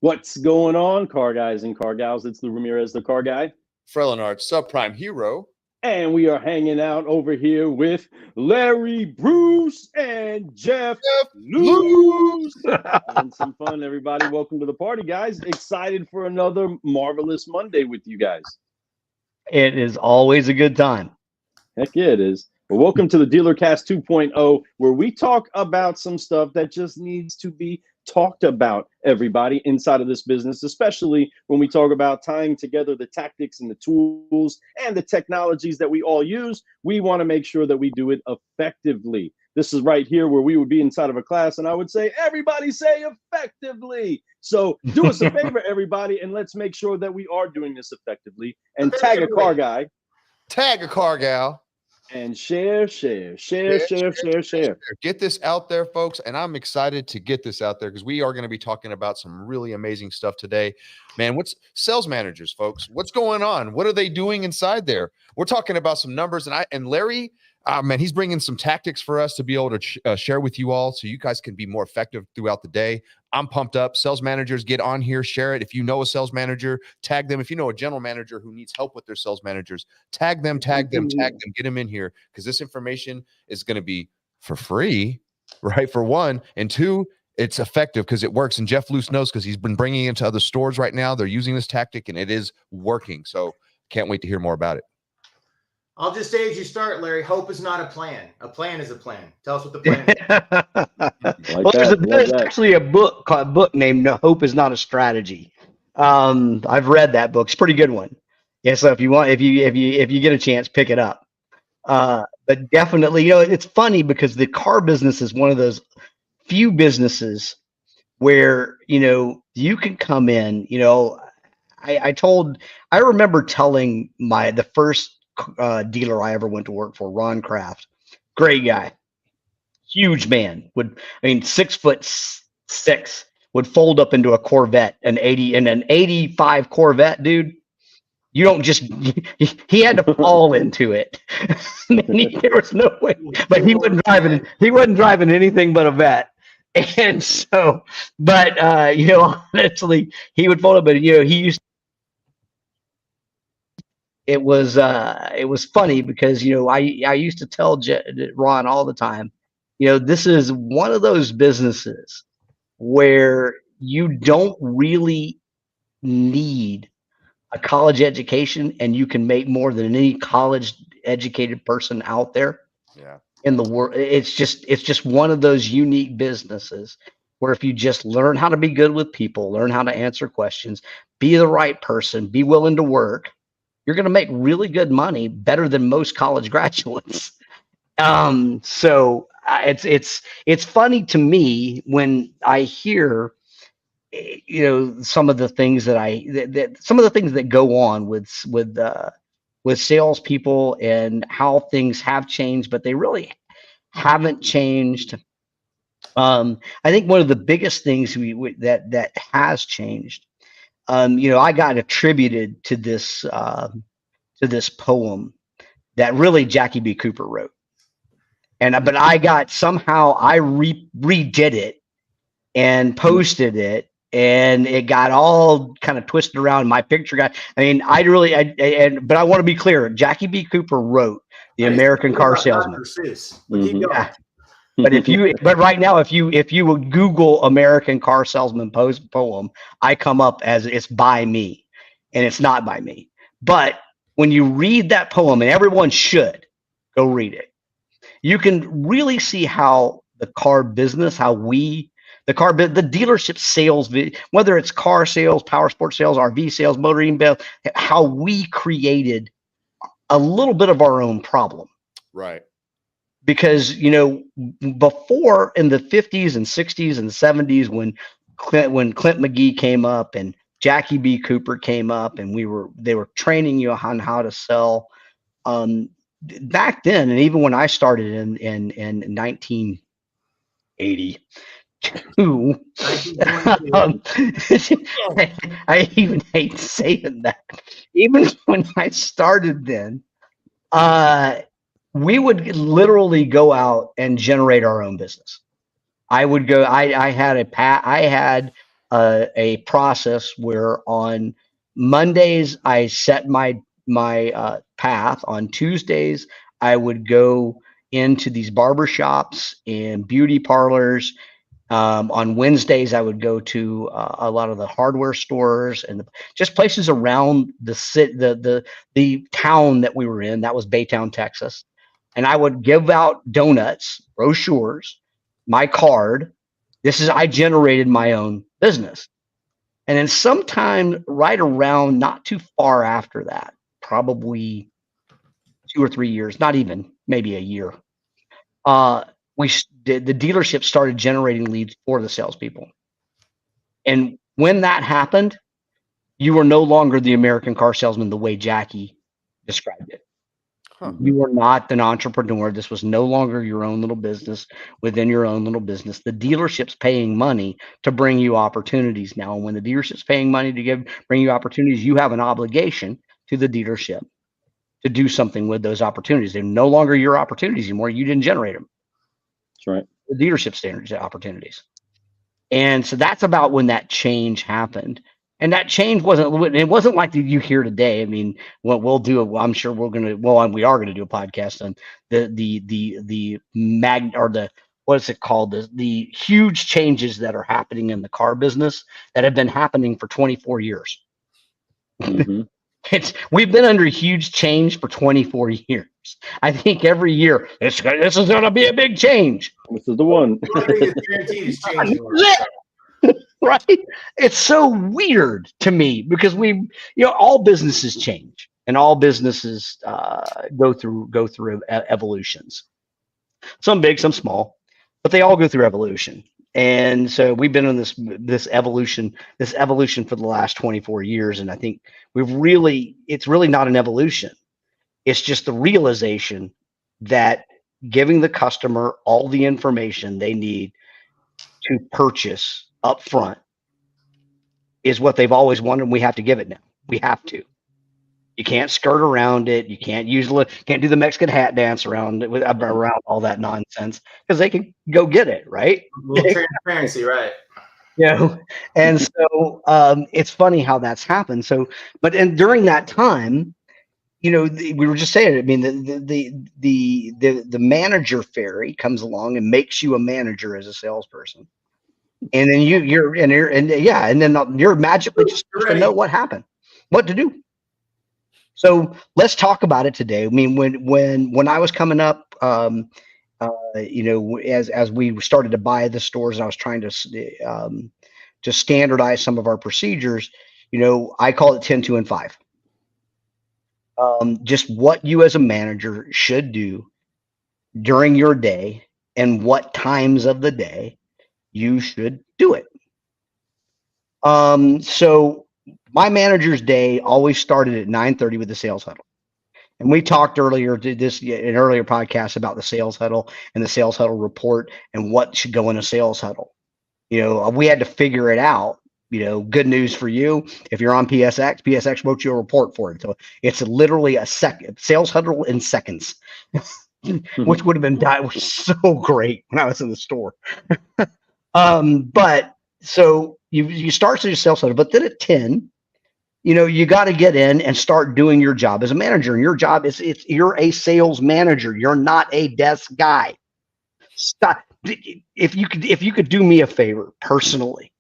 What's going on, car guys and car gals? It's Lou Ramirez, the car guy. Frelinard, subprime hero. And we are hanging out over here with Larry Bruce and Jeff Luz. Having some fun, everybody. Welcome to the party, guys. Excited for another marvelous Monday with you guys. It is always a good time. Heck yeah, it is. Well, welcome to the DealerCast 2.0, where we talk about some stuff that just needs to be talked about, everybody, inside of this business, especially when we talk about tying together the tactics and the tools and the technologies that we all use. We want to make sure that we do it effectively. This is right here where we would be inside of a class and I would say, everybody say effectively. So do us a favor, everybody, and let's make sure that we are doing this effectively. And tag a car guy. Tag a car gal. And share. Get this out there, folks. And I'm excited to get this out there because we are going to be talking about some really amazing stuff today. Man, what's sales managers, folks? What's going on? What are they doing inside there? We're talking about some numbers. And Larry, man, he's bringing some tactics for us to be able to share with you all so you guys can be more effective throughout the day. I'm pumped up. Sales managers, get on here, share it. If you know a sales manager, tag them. If you know a general manager who needs help with their sales managers, tag them, get them in here because this information is going to be for free, right? For one. And two, it's effective because it works. And Jeff Luce knows because he's been bringing it to other stores right now. They're using this tactic and it is working. So can't wait to hear more about it. I'll just say as you start, Larry, hope is not a plan. A plan is a plan. Tell us what the plan is. There's actually a book named "Hope Is Not a Strategy." I've read that book. It's a pretty good one. Yeah, so if you get a chance, pick it up. But definitely, it's funny because the car business is one of those few businesses where you can come in. I remember telling the first dealer I ever went to work for, Ron Kraft, great guy, huge man, 6'6", would fold up into a Corvette, an 85 Corvette, dude. You don't just, he had to fall into it. There was no way, but he wasn't driving anything but a Vet. And so, but, honestly, he would fold up, but, he used, it was funny because, I used to tell Ron all the time, this is one of those businesses where you don't really need a college education and you can make more than any college educated person out there in the world. It's just one of those unique businesses where if you just learn how to be good with people, learn how to answer questions, be the right person, be willing to work, you're going to make really good money, better than most college graduates. So it's funny to me when I hear, some of the things that go on with salespeople and how things have changed, but they really haven't changed. I think one of the biggest things that has changed. I got attributed to this poem that really Jackie B. Cooper wrote, but I redid it and posted it, and it got all kind of twisted around. My picture got. But I want to be clear. Jackie B. Cooper wrote The American Car Salesman. Yeah. But right now, if you would Google American Car Salesman poem, I come up as it's by me, and it's not by me. But when you read that poem, and everyone should go read it, you can really see how the car business, the dealership sales, whether it's car sales, power sports sales, RV sales, motoring, how we created a little bit of our own problem. Right. Because, before in the 50s and 60s and 70s, when Clint McGee came up and Jackie B. Cooper came up and they were training you on how to sell. Back then, and even when I started in 1982, I even hate saying that. Even when I started then, we would literally go out and generate our own business. I would go. I had a process where on Mondays I set my path. On Tuesdays I would go into these barber shops and beauty parlors. On Wednesdays, I would go to a lot of the hardware stores and just places around the town that we were in. That was Baytown, Texas. And I would give out donuts, brochures, my card. I generated my own business. And then sometime right around, not too far after that, probably 2 or 3 years, not even, maybe a year, the dealership started generating leads for the salespeople. And when that happened, you were no longer the American car salesman the way Jackie described it. Huh. You were not an entrepreneur. This was no longer your own little business within your own little business. The dealership's paying money to bring you opportunities now. And when the dealership's paying money to bring you opportunities, you have an obligation to the dealership to do something with those opportunities. They're no longer your opportunities anymore. You didn't generate them. That's right. The dealership standards opportunities. And so that's about when that change happened. And that change it wasn't like you hear today. I mean, what we'll do, I'm sure we are going to do a podcast on what is it called? The huge changes that are happening in the car business that have been happening for 24 years. Mm-hmm. We've been under huge change for 24 years. I think every year this is going to be a big change. This is the one. Guaranteed is changing. Right? It's so weird to me because all businesses change and all businesses go through evolutions. Some big, some small, but they all go through evolution. And so we've been on this evolution for the last 24 years. And I think it's really not an evolution. It's just the realization that giving the customer all the information they need to purchase up front is what they've always wanted. And we have to give it now. We have to. You can't skirt around it. You can't do the Mexican hat dance around all that nonsense because they can go get it, right? A little transparency, right? And so it's funny how that's happened. So, during that time, we were just saying, I mean, the manager fairy comes along and makes you a manager as a salesperson. And then you're magically just supposed to know what happened, what to do. So let's talk about it today. I mean, when I was coming up, as we started to buy the stores, and I was trying to standardize some of our procedures. I call it 10, 2, and 5. Just what you as a manager should do during your day and what times of the day you should do it. So my manager's day always started at 9:30 with the sales huddle. And we talked earlier in earlier podcasts about the sales huddle and the sales huddle report and what should go in a sales huddle. We had to figure it out. Good news for you. If you're on PSX wrote you a report for it. So it's literally a sales huddle in seconds, which would have been so great when I was in the store. But so you start to your sales huddle, but then at 10, you got to get in and start doing your job as a manager. And your job is you're a sales manager. You're not a desk guy. Stop. If you could do me a favor personally,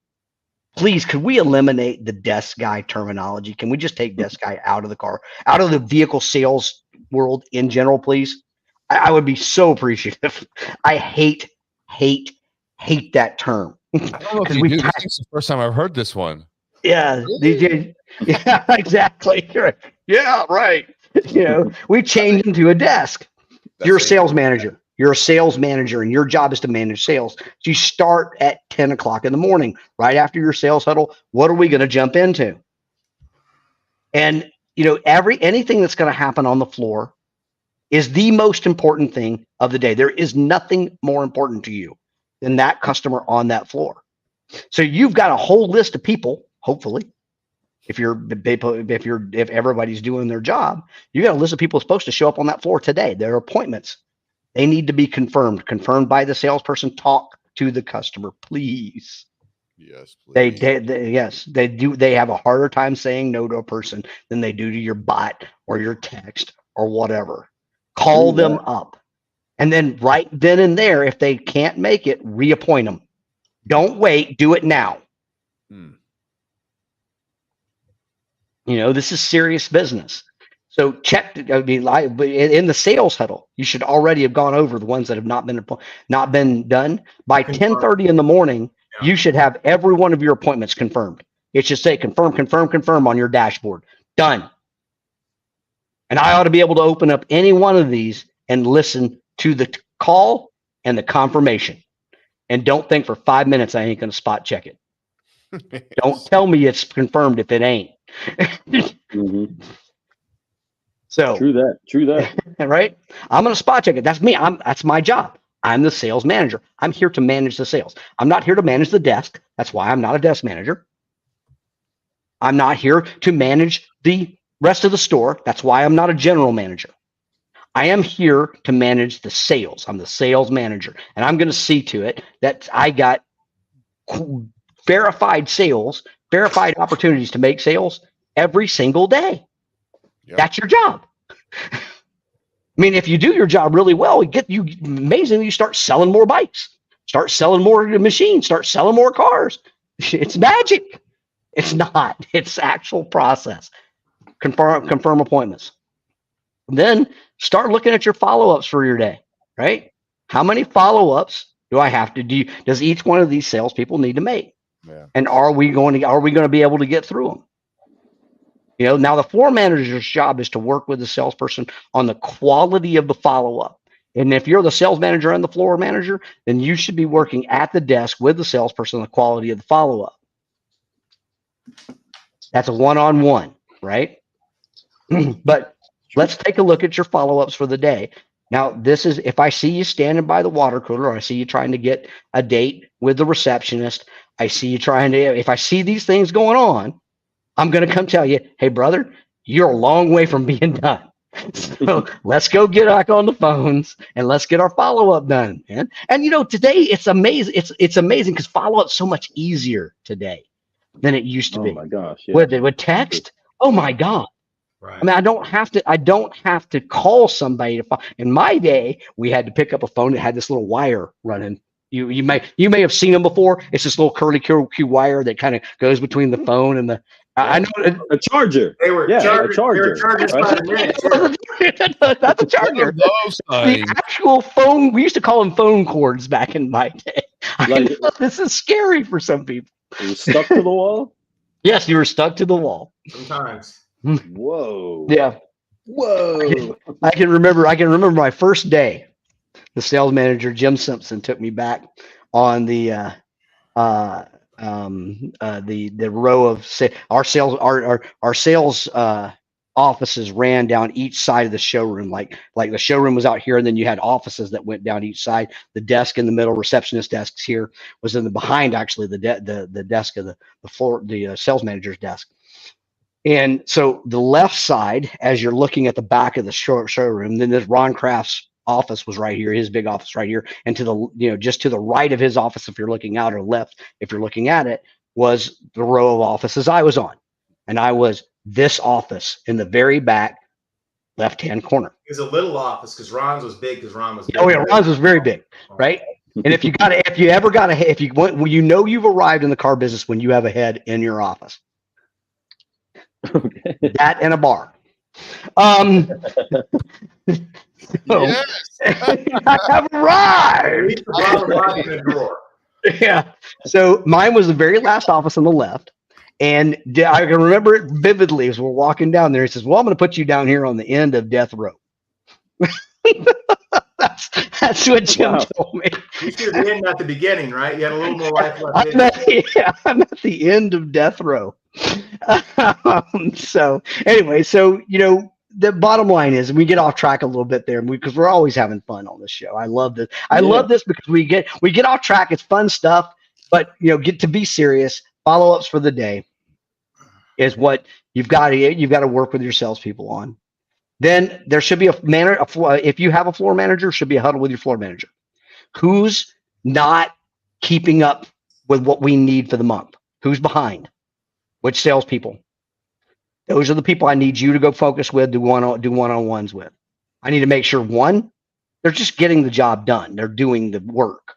please, could we eliminate the desk guy terminology? Can we just take desk guy out of the vehicle sales world in general, please? I would be so appreciative. I hate that term. I don't know if you do. This is the first time I've heard this one. Yeah, yeah, exactly. Yeah, right. We changed into a desk. You're a sales manager. You're a sales manager, and your job is to manage sales. So you start at 10 o'clock in the morning, right after your sales huddle. What are we going to jump into? And anything that's going to happen on the floor is the most important thing of the day. There is nothing more important to you than that customer on that floor. So you've got a whole list of people. Hopefully, if everybody's doing their job, you got a list of people supposed to show up on that floor today. Their appointments. They need to be confirmed by the salesperson. Talk to the customer, please. Yes, They, please. yes, they do. They have a harder time saying no to a person than they do to your bot or your text or whatever. Call True them that. up. And then right then and there, if they can't make it, reappoint them. Don't wait. Do it now. Hmm. You know, this is serious business. So check. I mean, like in the sales huddle, you should already have gone over the ones that have not been done by 10:30 in the morning. Yeah. You should have every one of your appointments confirmed. It should say confirm, confirm, confirm on your dashboard. Done. And I ought to be able to open up any one of these and listen to the call and the confirmation. And don't think for 5 minutes I ain't going to spot check it. Don't tell me it's confirmed if it ain't. Mm-hmm. So True that. True that. right, I'm going to spot check it. That's me. That's my job. I'm the sales manager. I'm here to manage the sales. I'm not here to manage the desk. That's why I'm not a desk manager. I'm not here to manage the rest of the store. That's why I'm not a general manager. I am here to manage the sales. I'm the sales manager, and I'm going to see to it that I got verified sales, verified opportunities to make sales every single day. Yep. That's your job. I mean, if you do your job really well, amazingly, you start selling more bikes, start selling more machines, start selling more cars. It's magic. It's not. It's actual process. Confirm appointments. Then start looking at your follow-ups for your day, right? How many follow-ups do I have to do? Does each one of these salespeople need to make? Yeah. And are we going to be able to get through them? You know, now the floor manager's job is to work with the salesperson on the quality of the follow-up. And if you're the sales manager and the floor manager, then you should be working at the desk with the salesperson on the quality of the follow-up. That's a one-on-one, right? But let's take a look at your follow-ups for the day. Now, this is if I see you standing by the water cooler, or I see you trying to get a date with the receptionist, I see you if I see these things going on, I'm going to come tell you, hey, brother, you're a long way from being done. So let's go get back on the phones and let's get our follow-up done, man. And, you know, today it's amazing. It's amazing because follow-up's so much easier today than it used to be. Oh my gosh. Yeah. With text, oh my God. Right. I mean, I don't have to call somebody in my day, we had to pick up a phone that had this little wire running. You may have seen them before. It's this little curly Q wire that kind of goes between the phone and the. I know a charger. They were Yeah, chargers. a charger. They were chargers by the minute. Too. That's a charger. The actual phone. We used to call them phone cords back in my day. I know this is scary for some people. It was stuck to the wall. Yes, you were stuck to the wall. Sometimes. Whoa. Yeah. Whoa. I can remember my first day. The sales manager, Jim Simpson, took me back on the row of our sales offices ran down each side of the showroom. Like the showroom was out here, and then you had offices that went down each side. The desk in the middle, receptionist desks here, was in the behind actually the desk of the floor, the sales manager's desk. And so the left side, as you're looking at the back of the showroom, then there's Ron Kraft's office was right here, his big office right here, and to the just to the right of his office, if you're looking out, or left if you're looking at it, was the row of offices I was on, and I was this office in the very back left hand corner. It was a little office because Ron's was big because Ron was big. Oh yeah, Ron's was very big, right? And if you've arrived in the car business when you have a head in your office. Okay. That and a bar. Yes. I have arrived. Yeah. So mine was the very last office on the left. And I can remember it vividly as we're walking down there. He says, well, I'm going to put you down here on the end of death row. That's what Jim told me. You should have been at the beginning, right? You had a little more life left. I'm at the end of death row. So anyway, you know, the bottom line is we get off track a little bit there because we're always having fun on this show. I love this. I love this because we get off track. It's fun stuff, but you know, get to be serious. Follow-ups for the day is what you've got to work with your salespeople on. Then there should be if you have a floor manager, should be a huddle with your floor manager. Who's not keeping up with what we need for the month. Who's behind? Which salespeople? Those are the people I need you to go focus with, do one-on-ones with. I need to make sure, one, they're just getting the job done. They're doing the work.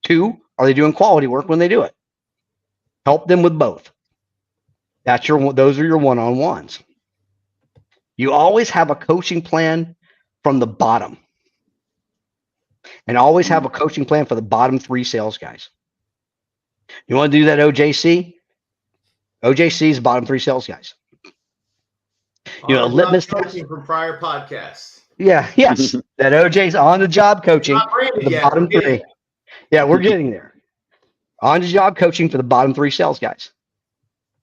Two, are they doing quality work when they do it? Help them with both. Those are your one-on-ones. You always have a coaching plan from the bottom. And always have a coaching plan for the bottom 3 sales guys. You want to do that OJC? OJC is bottom 3 sales guys. You know, litmus test from prior podcasts. Yeah, yes. That OJ's on the job coaching for the bottom 3. Yeah, we're getting there. On the job coaching for the bottom 3 sales guys.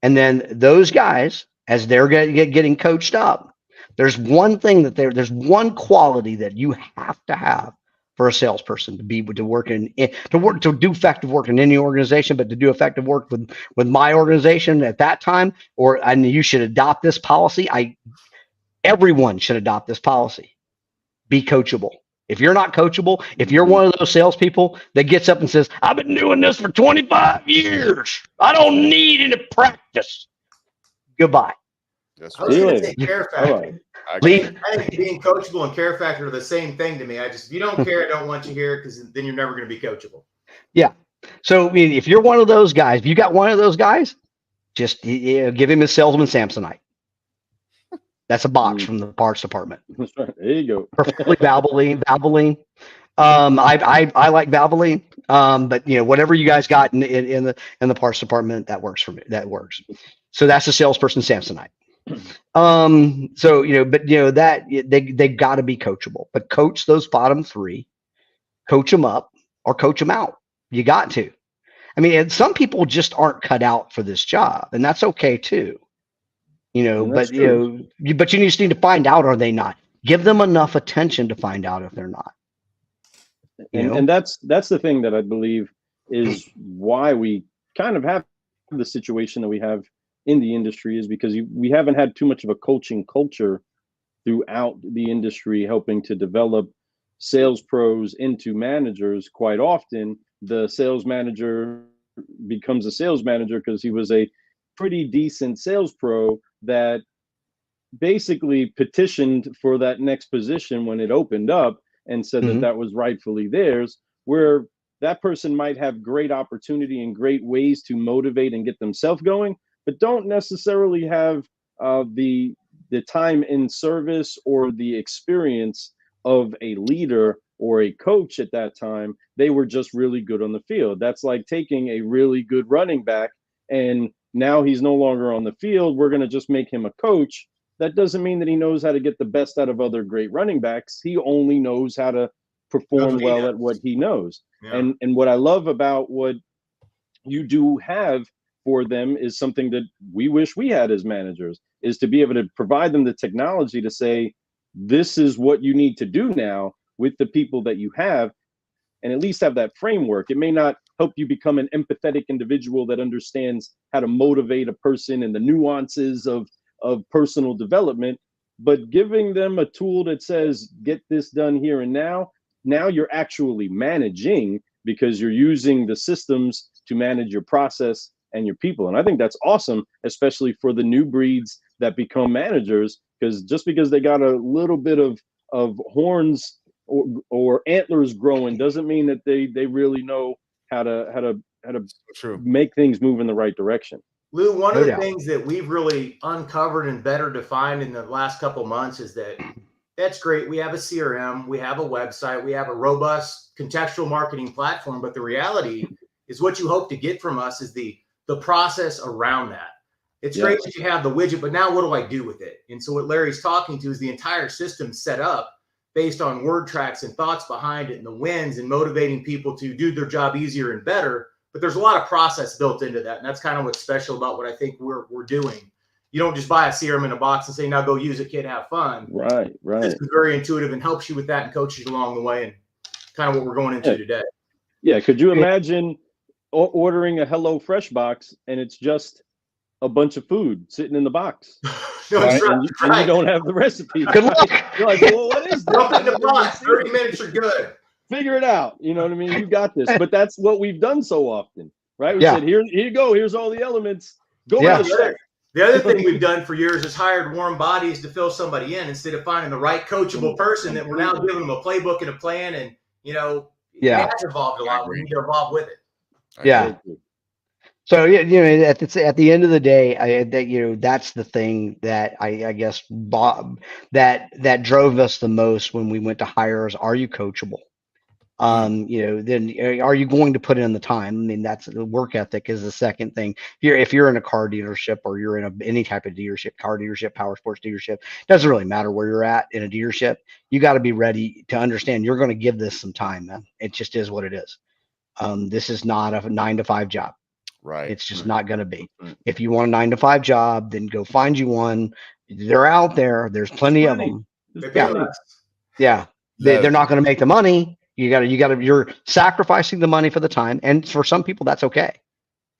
And then those guys, as they're getting coached up, there's one thing that there's one quality that you have to have for a salesperson to do effective work in any organization, but to do effective work with my organization at that time, and you should adopt this policy. Everyone should adopt this policy. Be coachable. If you're not coachable, if you're one of those salespeople that gets up and says, I've been doing this for 25 years, I don't need any practice. Goodbye. That's I was going to say care factor. I think being coachable and care factor are the same thing to me. if you don't care, I don't want you here, because then you're never going to be coachable. Yeah. So, I mean, if you're one of those guys, if you got one of those guys, just give him his salesman Samsonite. That's a box from the parts department. That's right. There you go. Preferably Valvoline. I like Valvoline. But whatever you guys got in the parts department, that works for me. That works. So that's a salesperson Samsonite. That they've got to be coachable, but coach those bottom 3, coach them up or coach them out. You got to. I mean, and some people just aren't cut out for this job, and that's okay too. But you just need to find out, are they not? Give them enough attention to find out if they're not. And that's the thing that I believe is why we kind of have the situation that we have in the industry, is because we haven't had too much of a coaching culture throughout the industry, helping to develop sales pros into managers. Quite often, the sales manager becomes a sales manager because he was a pretty decent sales pro that basically petitioned for that next position when it opened up and said that was rightfully theirs, where that person might have great opportunity and great ways to motivate and get themselves going, but don't necessarily have the time in service or the experience of a leader or a coach at that time. They were just really good on the field. That's like taking a really good running back and now he's no longer on the field. We're going to just make him a coach. That doesn't mean that he knows how to get the best out of other great running backs. He only knows how to perform well at what he knows. Yeah. And what I love about what you do have for them is something that we wish we had as managers, is to be able to provide them the technology to say, this is what you need to do now with the people that you have, and at least have that framework. It may not help you become an empathetic individual that understands how to motivate a person and the nuances of personal development, but giving them a tool that says, get this done here and now you're actually managing, because you're using the systems to manage your process and your people. And I think that's awesome, especially for the new breeds that become managers, because just because they got a little bit of horns or antlers growing doesn't mean that they really know how to make things move in the right direction. Lou, one of the things that we've really uncovered and better defined in the last couple of months is that's great. We have a CRM, we have a website, we have a robust contextual marketing platform, but the reality is what you hope to get from us is the process around that. It's great that you have the widget, but now what do I do with it? And so what Larry's talking to is the entire system set up based on word tracks and thoughts behind it and the wins and motivating people to do their job easier and better. But there's a lot of process built into that. And that's kind of what's special about what I think we're doing. You don't just buy a CRM in a box and say, now go use it, kid, have fun. Right. This is very intuitive and helps you with that and coaches you along the way, and kind of what we're going into today. Yeah. Could you imagine ordering a Hello Fresh box and it's just a bunch of food sitting in the box? Right? And you don't have the recipe. Good luck. You're like, well, what is this? Open the box. 30 minutes are good. Figure it out. You know what I mean? You got this. But that's what we've done so often. right? We said, here you go. Here's all the elements. Go into the check. The other thing we've done for years is hired warm bodies to fill somebody in instead of finding the right coachable person that we're now giving them a playbook and a plan. And, it has evolved a lot. We need to evolve with it. Yeah. So, at the end of the day, that's the thing that I guess, Bob, that drove us the most when we went to hire is, are you coachable? Then are you going to put in the time? I mean, that's the work ethic is the second thing. If you're in a car dealership or you're in any type of dealership, car dealership, power sports dealership, doesn't really matter where you're at in a dealership. You got to be ready to understand you're going to give this some time, man. It just is what it is. This is not a 9-to-5 job. Right. It's just not going to be. If you want a 9-to-5 job, then go find you one. They're out there. There's plenty of them. Yeah. They're not going to make the money. You're sacrificing the money for the time. And for some people, that's okay.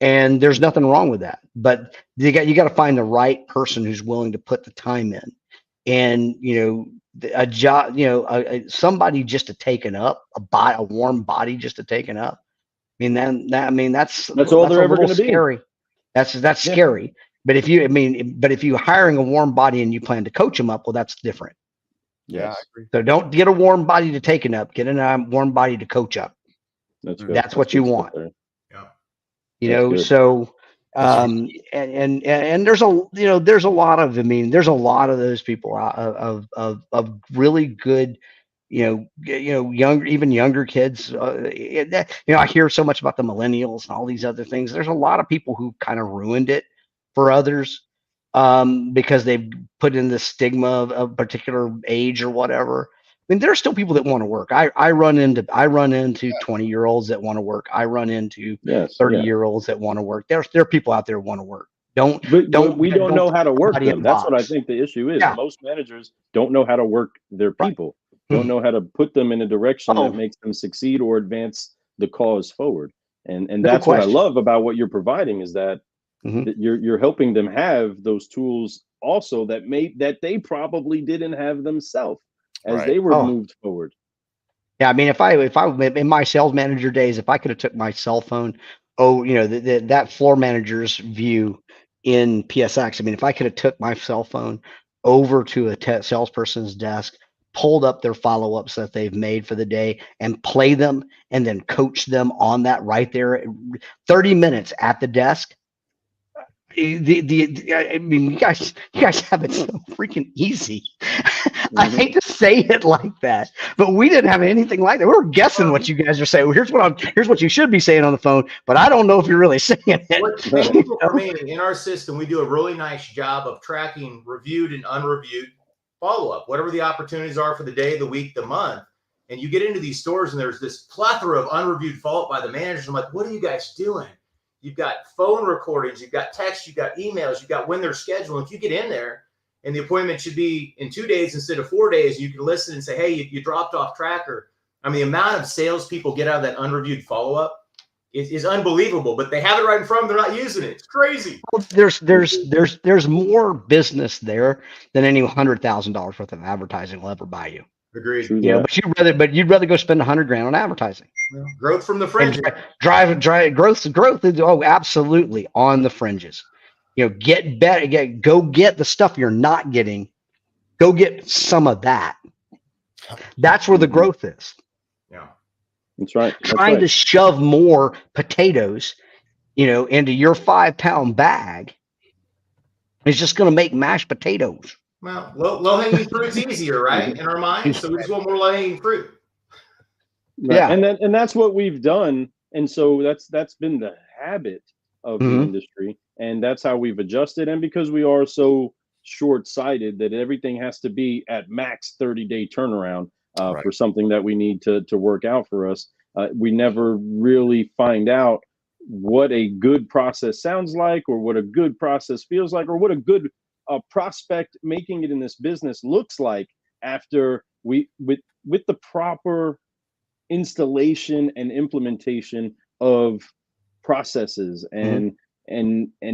And there's nothing wrong with that. But you got to find the right person who's willing to put the time in. And, a job, somebody just to take it up, a warm body just to take it up. I mean, that's all they're ever going to be. Scary. That's scary. But if you're hiring a warm body and you plan to coach them up, well, that's different. Yeah, I agree. So don't get a warm body to take it up. Get a warm body to coach up. That's what you want. So and there's a lot of those people of really good, younger kids. I hear so much about the millennials and all these other things. There's a lot of people who kind of ruined it for others because they've put in the stigma of a particular age or whatever. I mean, there are still people that want to work. I run into 20-year-olds that want to work. I run into 30-year-olds that want to work. There are people out there who want to work. We don't know how to work them. That's what I think the issue is. Most managers don't know how to work their people. Don't know how to put them in a direction that makes them succeed or advance the cause forward. And that's what I love about what you're providing is that you're helping them have those tools also that they probably didn't have themselves as they were moved forward. Yeah, I mean, if I in my sales manager days, if I could have took my cell phone, that floor manager's view in PSX. I mean, if I could have took my cell phone over to a salesperson's desk, pulled up their follow-ups that they've made for the day and play them and then coach them on that right there, 30 minutes at the desk. I mean, you guys have it so freaking easy. I hate to say it like that, but we didn't have anything like that. We were guessing what you guys are saying. Well, here's what you should be saying on the phone, but I don't know if you're really saying it. In our system, we do a really nice job of tracking reviewed and unreviewed follow-up, whatever the opportunities are for the day, the week, the month. And you get into these stores and there's this plethora of unreviewed follow-up by the managers. I'm like, what are you guys doing? You've got phone recordings, you've got text, you've got emails, you've got when they're scheduled. If you get in there and the appointment should be in 2 days instead of 4 days, you can listen and say, hey, you dropped off track. I mean, the amount of salespeople get out of that unreviewed follow-up is unbelievable, but they have it right in front of them. They're not using it. It's crazy. Well, there's more business there than any $100,000 worth of advertising will ever buy you. Agreed. But you'd rather go spend $100,000 on advertising. Yeah. Growth from the fringes. Growth is absolutely on the fringes. Get better. Go get the stuff you're not getting. Go get some of that. That's where the growth is. Yeah, that's right. Trying to shove more potatoes, into your 5-pound bag is just going to make mashed potatoes. Well, low-hanging fruit's easier, right? In our minds, so we just want more low-hanging fruit. Right. Yeah, and that's what we've done, and so that's been the habit of the industry, and that's how we've adjusted. And because we are so short-sighted that everything has to be at max 30-day turnaround for something that we need to work out for us, we never really find out what a good process sounds like, or what a good process feels like, or what a good prospect making it in this business looks like after with the proper installation and implementation of processes and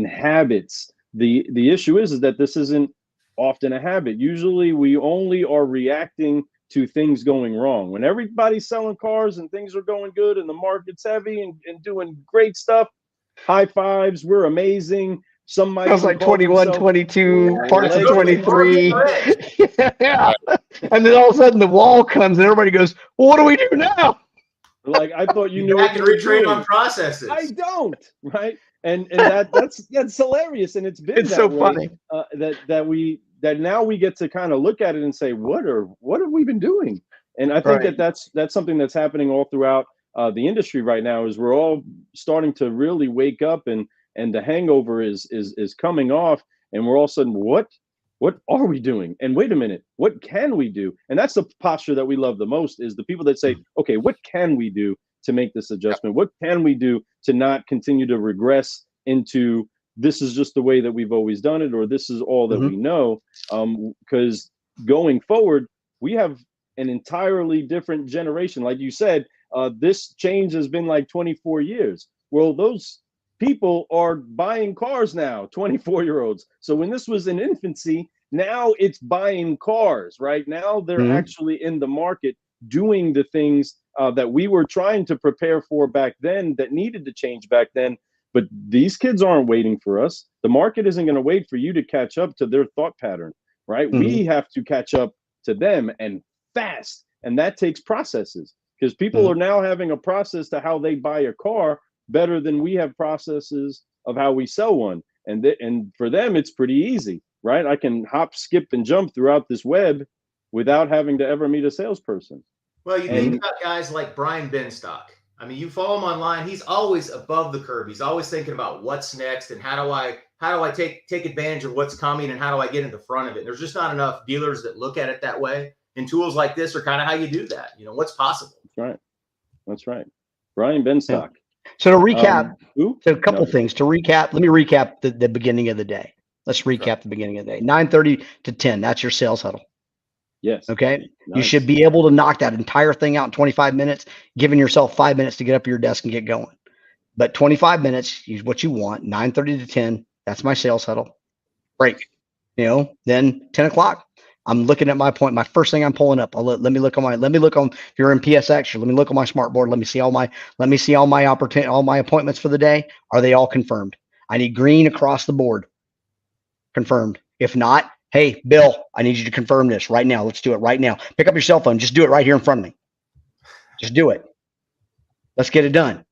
habits. The issue is that this isn't often a habit. Usually we only are reacting to things going wrong. When everybody's selling cars and things are going good and the market's heavy and doing great stuff, high fives. We're amazing. Some might I was even like call 21, themselves 22, Yeah, parts of like- 23. Yeah. And then all of a sudden the wall comes and everybody goes, well, what do we do now? like I thought you knew I what can you were retrain doing. on processes. I don't, right? And that's hilarious, and it's been It's that so way. funny. That now we get to kind of look at it and say, what have we been doing? And I think Right. that's something that's happening all throughout the industry right now. Is we're all starting to really wake up, and the hangover is coming off, and we're all of a sudden, what are we doing? And wait a minute, what can we do? And that's the posture that we love the most, is the people that say, okay, what can we do to make this adjustment? What can we do to not continue to regress into this is just the way that we've always done it, or this is all that we know? Because going forward, we have an entirely different generation. Like you said, this change has been like 24 years. Well, those people are buying cars now, 24-year-olds. So when this was in infancy, now it's buying cars, right? Now they're actually in the market doing the things that we were trying to prepare for back then, that needed to change back then. But these kids aren't waiting for us. The market isn't going to wait for you to catch up to their thought pattern, right? We have to catch up to them, and fast. And that takes processes, because people are now having a process to how they buy a car better than we have processes of how we sell one. And for them, it's pretty easy, right? I can hop, skip, and jump throughout this web without having to ever meet a salesperson. Well, you think about guys like Brian Benstock. I mean, you follow him online. He's always above the curve. He's always thinking about what's next and how do I take advantage of what's coming, and how do I get in the front of it. There's just not enough dealers that look at it that way. And tools like this are kind of how you do that. You know, what's possible. That's right. Brian Benstock. So to recap, so a couple things to recap. Let me recap the beginning of the day. Let's recap the beginning of the day. 9:30 to 10. That's your sales huddle. Yes. Okay. Nice. You should be able to knock that entire thing out in 25 minutes, giving yourself 5 minutes to get up to your desk and get going. But 25 minutes is what you want. 9:30 to 10. That's my sales huddle. Break. Then 10 o'clock. I'm looking at my point. My first thing I'm pulling up. Let me look on. If you're in PSX, let me look on my smart board. Let me see all my opportunity, all my appointments for the day. Are they all confirmed? I need green across the board. Confirmed. If not, hey, Bill, I need you to confirm this right now. Let's do it right now. Pick up your cell phone. Just do it right here in front of me. Just do it. Let's get it done.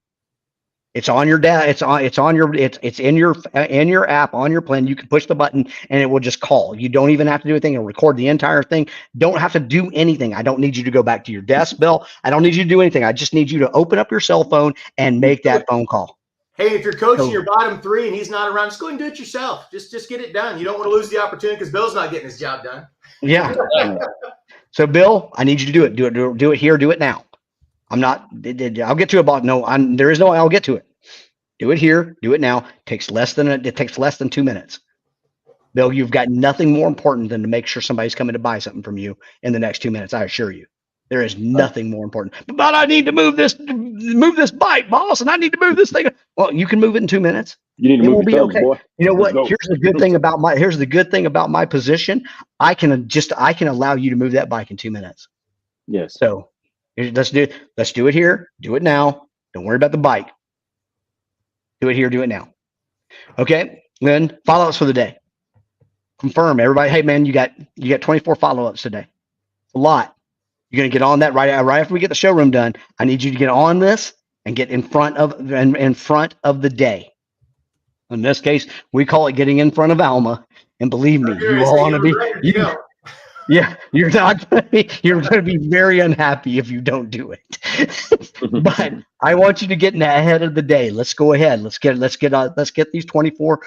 It's on your it's in your app on your plan. You can push the button and it will just call. You don't even have to do anything. It'll record the entire thing. Don't have to do anything. I don't need you to go back to your desk, Bill. I don't need you to do anything. I just need you to open up your cell phone and make that phone call. Hey, if you're coaching your bottom three and he's not around, just go ahead and do it yourself. Just get it done. You don't want to lose the opportunity because Bill's not getting his job done. Yeah. So Bill, I need you to do it. Do it here. Do it now. I'll get to it. There is no, I'll get to it. Do it here. Do it now. It takes less than 2 minutes. Bill, you've got nothing more important than to make sure somebody's coming to buy something from you in the next 2 minutes. I assure you, there is nothing more important. But I need to move this bike, boss, and I need to move this thing. Well, you can move it in 2 minutes. You need to move your thumbs, okay. boy. You know what? Here's the good thing about my position. I can allow you to move that bike in 2 minutes. Yes. So let's do it here. Do it now. Don't worry about the bike. Do it here. Do it now. Okay. Then follow-ups for the day. Confirm everybody. Hey man, you got 24 follow-ups today. A lot. You're gonna get on that right after we get the showroom done. I need you to get on this and get in front of the day. In this case, we call it getting in front of Alma. And believe me, you all want to be. Yeah, you're going to be very unhappy if you don't do it. But I want you to get ahead of the day. Let's go ahead. Let's get these 24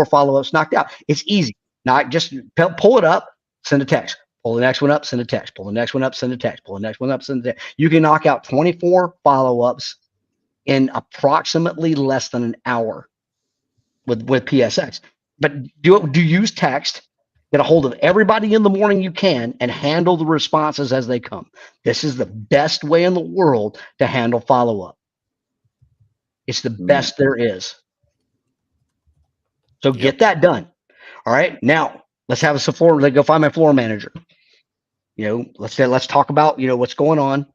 follow-ups knocked out. It's easy. Not just pull it up, send a text. Pull the next one up, send a text. Pull the next one up, send a text. Pull the next one up, send a text. You can knock out 24 follow-ups in approximately less than an hour with PSX. But do use text. Get a hold of everybody in the morning you can and handle the responses as they come. This is the best way in the world to handle follow-up. It's the best there is. So get that done. All right. Now let's have let's go find my floor manager. Let's talk about, what's going on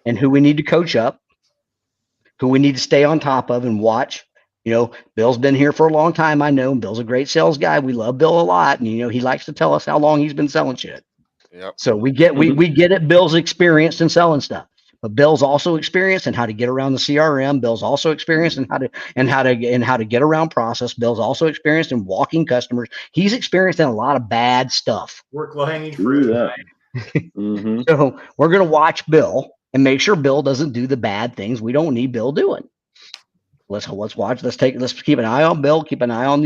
and who we need to coach up, who we need to stay on top of and watch. You know, Bill's been here for a long time. I know Bill's a great sales guy. We love Bill a lot. And, you know, he likes to tell us how long he's been selling shit. Yep. So we get it. Bill's experienced in selling stuff, but Bill's also experienced in how to get around the CRM. Bill's also experienced in how to get around process. Bill's also experienced in walking customers. He's experienced in a lot of bad stuff. Work low hanging fruit. So we're going to watch Bill and make sure Bill doesn't do the bad things we don't need Bill doing. Let's watch. Let's keep an eye on Bill. Keep an eye on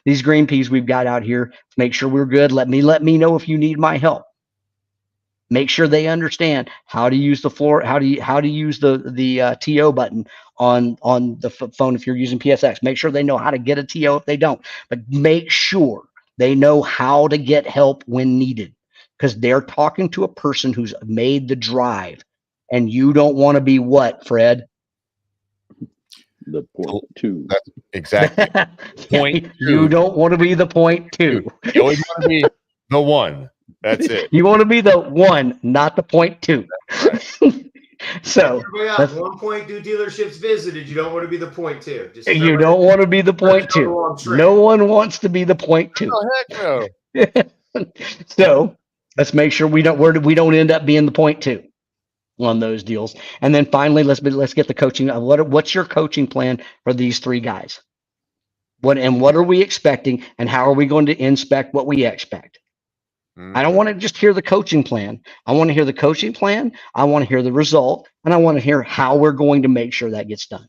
these green peas we've got out here. Make sure we're good. Let me know if you need my help. Make sure they understand how to use the floor, how to use the TO button on the phone if you're using PSX. Make sure they know how to get a TO if they don't. But make sure they know how to get help when needed, because they're talking to a person who's made the drive, and you don't want to be what, Fred? The point two. That's exactly. Point two. You don't want to be the point two. You always want to be the one. That's it. You want to be the one, not the point two. Right. So 1.2 dealerships visited. You don't want to be the point two. You don't want to be the point two. No one wants to be the point two. Oh, heck no. So let's make sure we don't end up being the point two on those deals. And then finally, let's get the coaching. What's your coaching plan for these three guys? What are we expecting, and how are we going to inspect what we expect? I don't want to just hear the coaching plan. I want to hear the coaching plan. I want to hear the result, and I want to hear how we're going to make sure that gets done.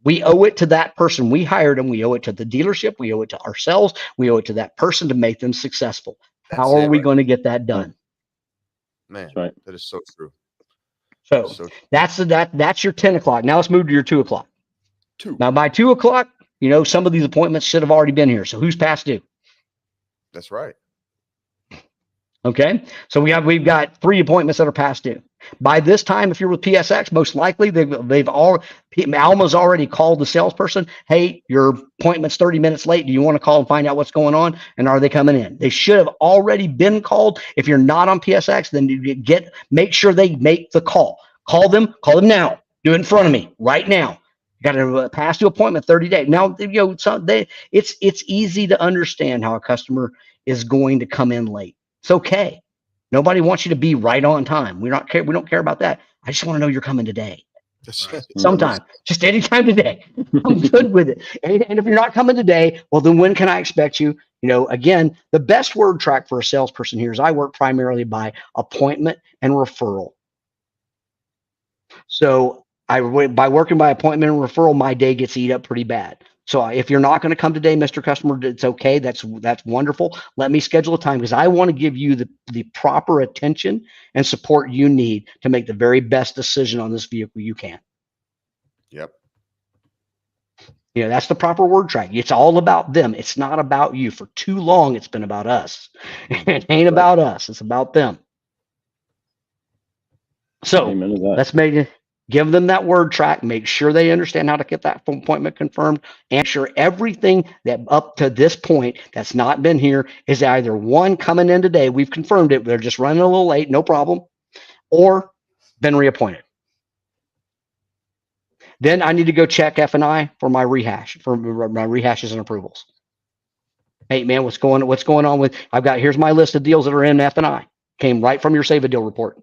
We owe it to that person. We hired them. We owe it to the dealership. We owe it to ourselves. We owe it to that person to make them successful. How are we going to get that done? Man, that's right. That is so true. So that's your 10 o'clock. Now let's move to your 2 o'clock. Now by 2 o'clock, you know, some of these appointments should have already been here. So who's past due? That's right. Okay, so we've got 3 appointments that are past due. By this time, if you're with PSX, most likely Alma's already called the salesperson. Hey, your appointment's 30 minutes late. Do you want to call and find out what's going on? And are they coming in? They should have already been called. If you're not on PSX, then make sure they make the call. Call them now. Do it in front of me right now. You got a past due appointment 30 days. Now, you know, it's easy to understand how a customer is going to come in late. It's okay. Nobody wants you to be right on time. We don't care about that. I just want to know you're coming today. Sometime, just anytime today. I'm good with it. And if you're not coming today, well, then when can I expect you? You know, again, the best word track for a salesperson here is I work primarily by appointment and referral. So by working by appointment and referral, my day gets eat up pretty bad. So if you're not going to come today, Mr. Customer, it's okay. That's wonderful. Let me schedule a time, because I want to give you the proper attention and support you need to make the very best decision on this vehicle you can. Yep. You know, that's the proper word track. It's all about them. It's not about you. For too long, it's been about us. It ain't about us. It's about them. So let's give them that word track, make sure they understand how to get that appointment confirmed, and sure everything that up to this point that's not been here is either one, coming in today, we've confirmed it, they're just running a little late, no problem, or been reappointed. Then I need to go check F&I for my rehashes and approvals. Hey man, what's going on with, here's my list of deals that are in F&I. Came right from your Save a Deal report.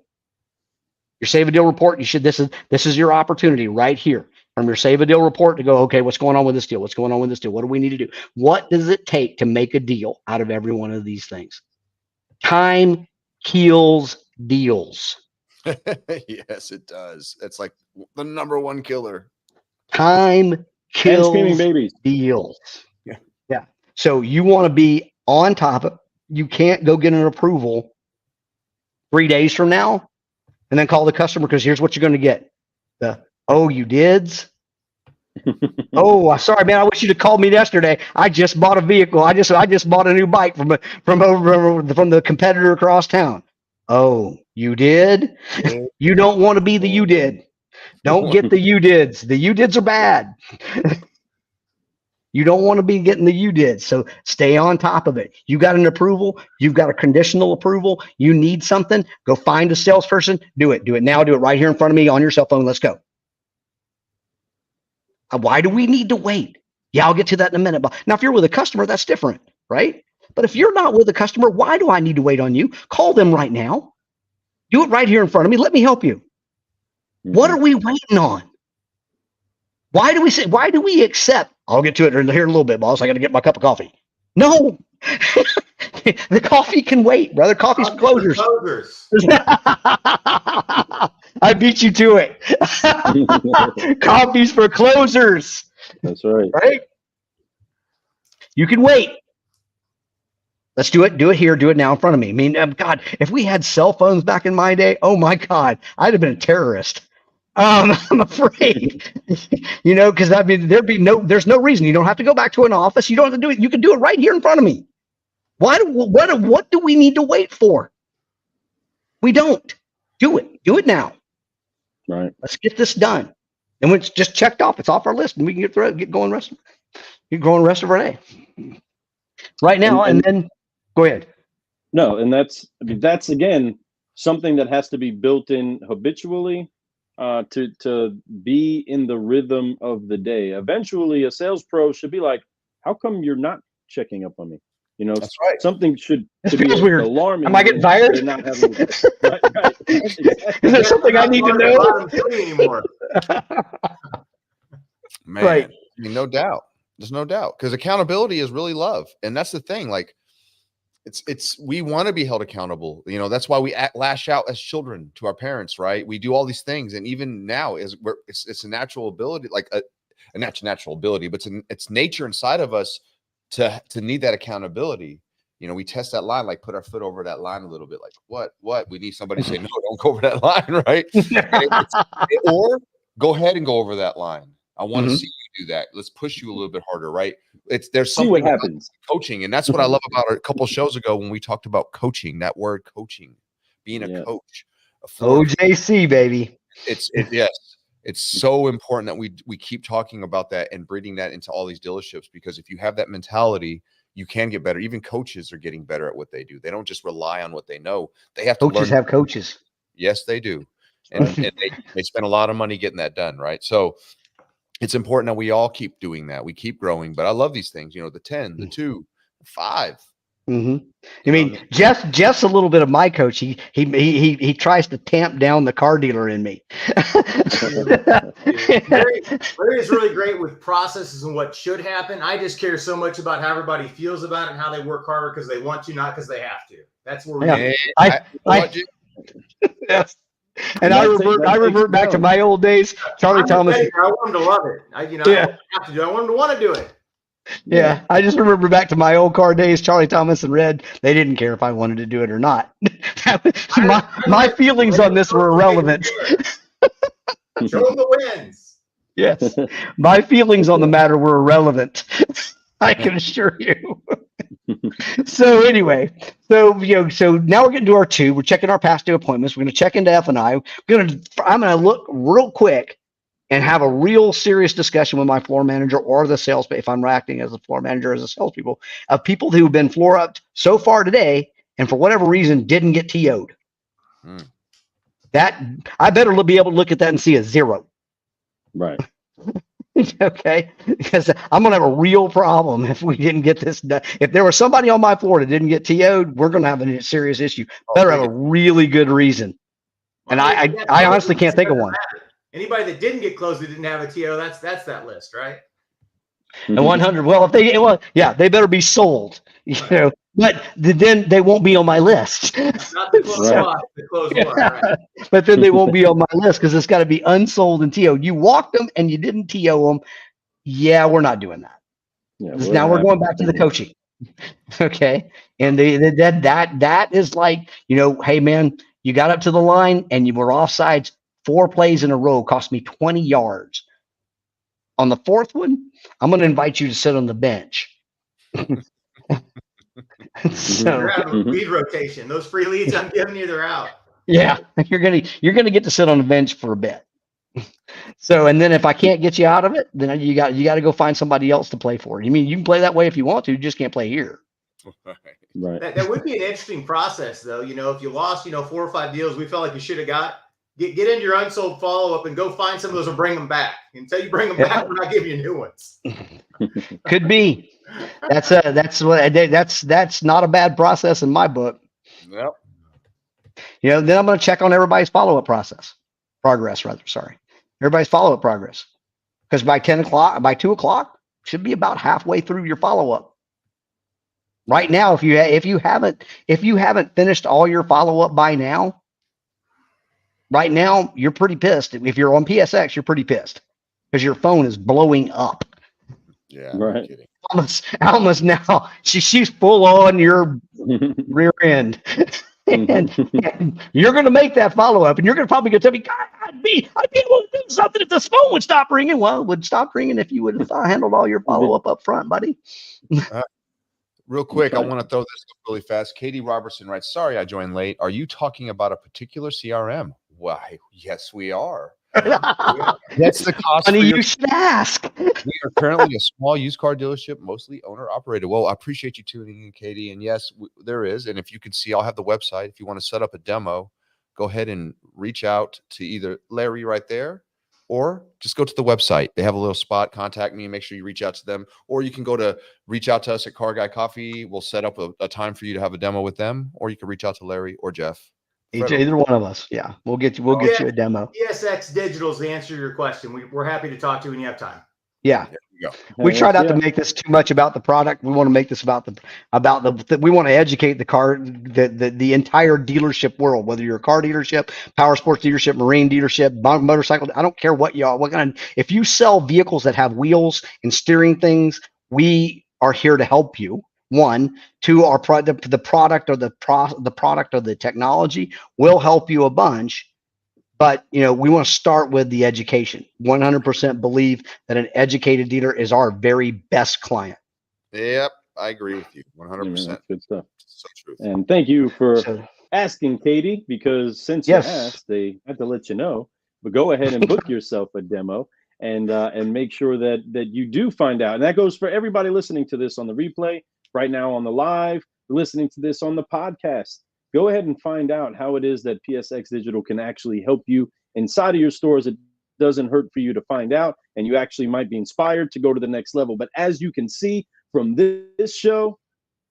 Your Save a Deal report, this is your opportunity right here from your Save a Deal report to go, okay, what's going on with this deal? What's going on with this deal? What do we need to do? What does it take to make a deal out of every one of these things? Time kills deals. Yes, it does. It's like the #1 killer. Time kills screaming babies. Deals. Yeah. So you want to be on top of it. You can't go get an approval 3 days from now and then call the customer, because here's what you're going to get. You dids? Oh, sorry, man. I wish you'd have called me yesterday. I just bought a vehicle. I just bought a new bike from the competitor across town. Oh, you did? You don't want to be the you did. Don't get the you dids. The you dids are bad. You don't want to be getting the you did. So stay on top of it. You got an approval. You've got a conditional approval. You need something. Go find a salesperson. Do it. Do it now. Do it right here in front of me on your cell phone. Let's go. Why do we need to wait? Yeah, I'll get to that in a minute. But now, if you're with a customer, that's different, right? But if you're not with a customer, why do I need to wait on you? Call them right now. Do it right here in front of me. Let me help you. What are we waiting on? Why do we accept? I'll get to it here in a little bit, boss. I got to get my cup of coffee. No, the coffee can wait, brother. Coffee's for closers. I beat you to it. Coffee's for closers. That's right. Right? You can wait. Let's do it. Do it here. Do it now in front of me. I mean, God, if we had cell phones back in my day, oh my God, I'd have been a terrorist. I'm afraid, because I mean, there's no reason. You don't have to go back to an office. You don't have to do it. You can do it right here in front of me. What do we need to wait for? We don't. Do it. Do it now. Right. Let's get this done. And when it's just checked off, it's off our list, and we can get going rest of our day. Right now, and then go ahead. No, and that's again something that has to be built in habitually. To be in the rhythm of the day. Eventually, a sales pro should be like, "How come you're not checking up on me?" That's right. Something should be weird. Alarming. Am I getting fired? You're not having, right. Exactly. Is there something I need to know? Anymore. Man, right. I mean, no doubt. There's no doubt, because accountability is really love, and that's the thing. Like, we want to be held accountable. That's why we lash out as children to our parents, right? We do all these things, and even now it's a natural ability, like a natural ability, but it's nature inside of us to need that accountability. We test that line, like put our foot over that line a little bit, like what we need somebody to say, no, don't go over that line, right? Or go ahead and go over that line. I want to see you do that. Let's push you a little bit harder, right? There's something what happens. Coaching, and that's what I love about a couple shows ago when we talked about coaching. That word coaching, being a coach, OJC baby. Yes, it's so important that we keep talking about that and breeding that into all these dealerships, because if you have that mentality, you can get better. Even coaches are getting better at what they do. They don't just rely on what they know. They have to learn. Coaches have coaches. Yes, they do, and they spend a lot of money getting that done, right? So it's important that we all keep doing that. We keep growing. But I love these things, the 10, the 2, the 5. I mean, Jeff's a little bit of my coach. He tries to tamp down the car dealer in me. Larry is really great with processes and what should happen. I just care so much about how everybody feels about it and how they work harder because they want to, not because they have to. That's where we yes. And I revert back to my old days. Charlie Thomas. I want him to love it. I don't have to do it. I want him to want to do it. Yeah, I just remember back to my old car days. Charlie Thomas and Red, they didn't care if I wanted to do it or not. my feelings on this were irrelevant. Show them the wins. Yes, my feelings on the matter were irrelevant. I can assure you. So anyway, so now we're getting to our 2. We're checking our past due appointments. We're going to check into F&I. I'm going to look real quick and have a real serious discussion with my floor manager or the sales, if I'm acting as a floor manager, as a salespeople, of people who've been floor upped so far today and for whatever reason didn't get TO'd. That I better be able to look at that and see a 0. Right. Okay, because I'm gonna have a real problem if we didn't get this done. If there was somebody on my floor that didn't get TO'd, we're gonna have a serious issue. Better have a really good reason. And I honestly can't think of one. Anybody that didn't get closed that didn't have a TO, that's that list, right? And 100. Well, they better be sold. But then they won't be on my list. Not the closed one, the closed one, right? But then they won't be on my list because it's got to be unsold and TO. You walked them and you didn't TO them. Yeah, we're not doing that. Yeah, now we're going back to the coaching. Okay, and that is like, hey man, you got up to the line and you were offsides 4 plays in a row, cost me 20 yards. On the 4th one, I'm going to invite you to sit on the bench. So you're having a lead rotation. Those free leads I'm giving you, they're out. Yeah, you're gonna get to sit on the bench for a bit. So, and then if I can't get you out of it, then you got to go find somebody else to play for. You mean you can play that way if you want to, you just can't play here. Right. That would be an interesting process, though. If you lost, 4 or 5 deals we felt like you should have got, get into your unsold follow-up and go find some of those and bring them back. Until you bring them back, we're not giving you new ones. Could be. That's not a bad process in my book. Yep. Then I'm going to check on everybody's follow-up progress. Everybody's follow-up progress, because by 2 o'clock, should be about halfway through your follow-up. Right now, if you haven't finished all your follow-up by now, right now you're pretty pissed. If you're on PSX, you're pretty pissed because your phone is blowing up. Yeah, right. Kidding. Almost now she's full on your rear end. And you're going to make that follow-up, and you're going to probably tell me, God, I'd be able to do something if this phone would stop ringing. Well, it would stop ringing if you would have handled all your follow-up up front, buddy. Real quick, I want to throw this up really fast. Katie Robertson writes, sorry I joined late. Are you talking about a particular CRM? Why, yes, we are. That's the cost. Funny you should ask. We are currently a small used car dealership, mostly owner operated. Well, I appreciate you tuning in, Katie. And yes, there is. And if you can see, I'll have the website. If you want to set up a demo, go ahead and reach out to either Larry right there, or just go to the website. They have a little spot. Contact me and make sure you reach out to them. Or you can reach out to us at Car Guy Coffee. We'll set up a time for you to have a demo with them, or you can reach out to Larry or Jeff. Either one of us. Yeah, we'll get you a demo. PSX Digital is the answer to your question. We're happy to talk to you when you have time. Yeah. We try not to make this too much about the product. We want to make this about we want to educate the entire dealership world, whether you're a car dealership, power sports dealership, marine dealership, motorcycle. I don't care what if you sell vehicles that have wheels and steering things, we are here to help you. 1, 2, the product or the technology will help you a bunch. But, we want to start with the education. 100% believe that an educated dealer is our very best client. Yep, I agree with you. 100%. Good stuff. So true. And thank you for asking, Katie, because since you asked, they had to let you know. But go ahead and book yourself a demo and make sure that you do find out. And that goes for everybody listening to this on the replay, right now on the live, listening to this on the podcast. Go ahead and find out how it is that PSX Digital can actually help you inside of your stores. It doesn't hurt for you to find out, and you actually might be inspired to go to the next level. But as you can see from this show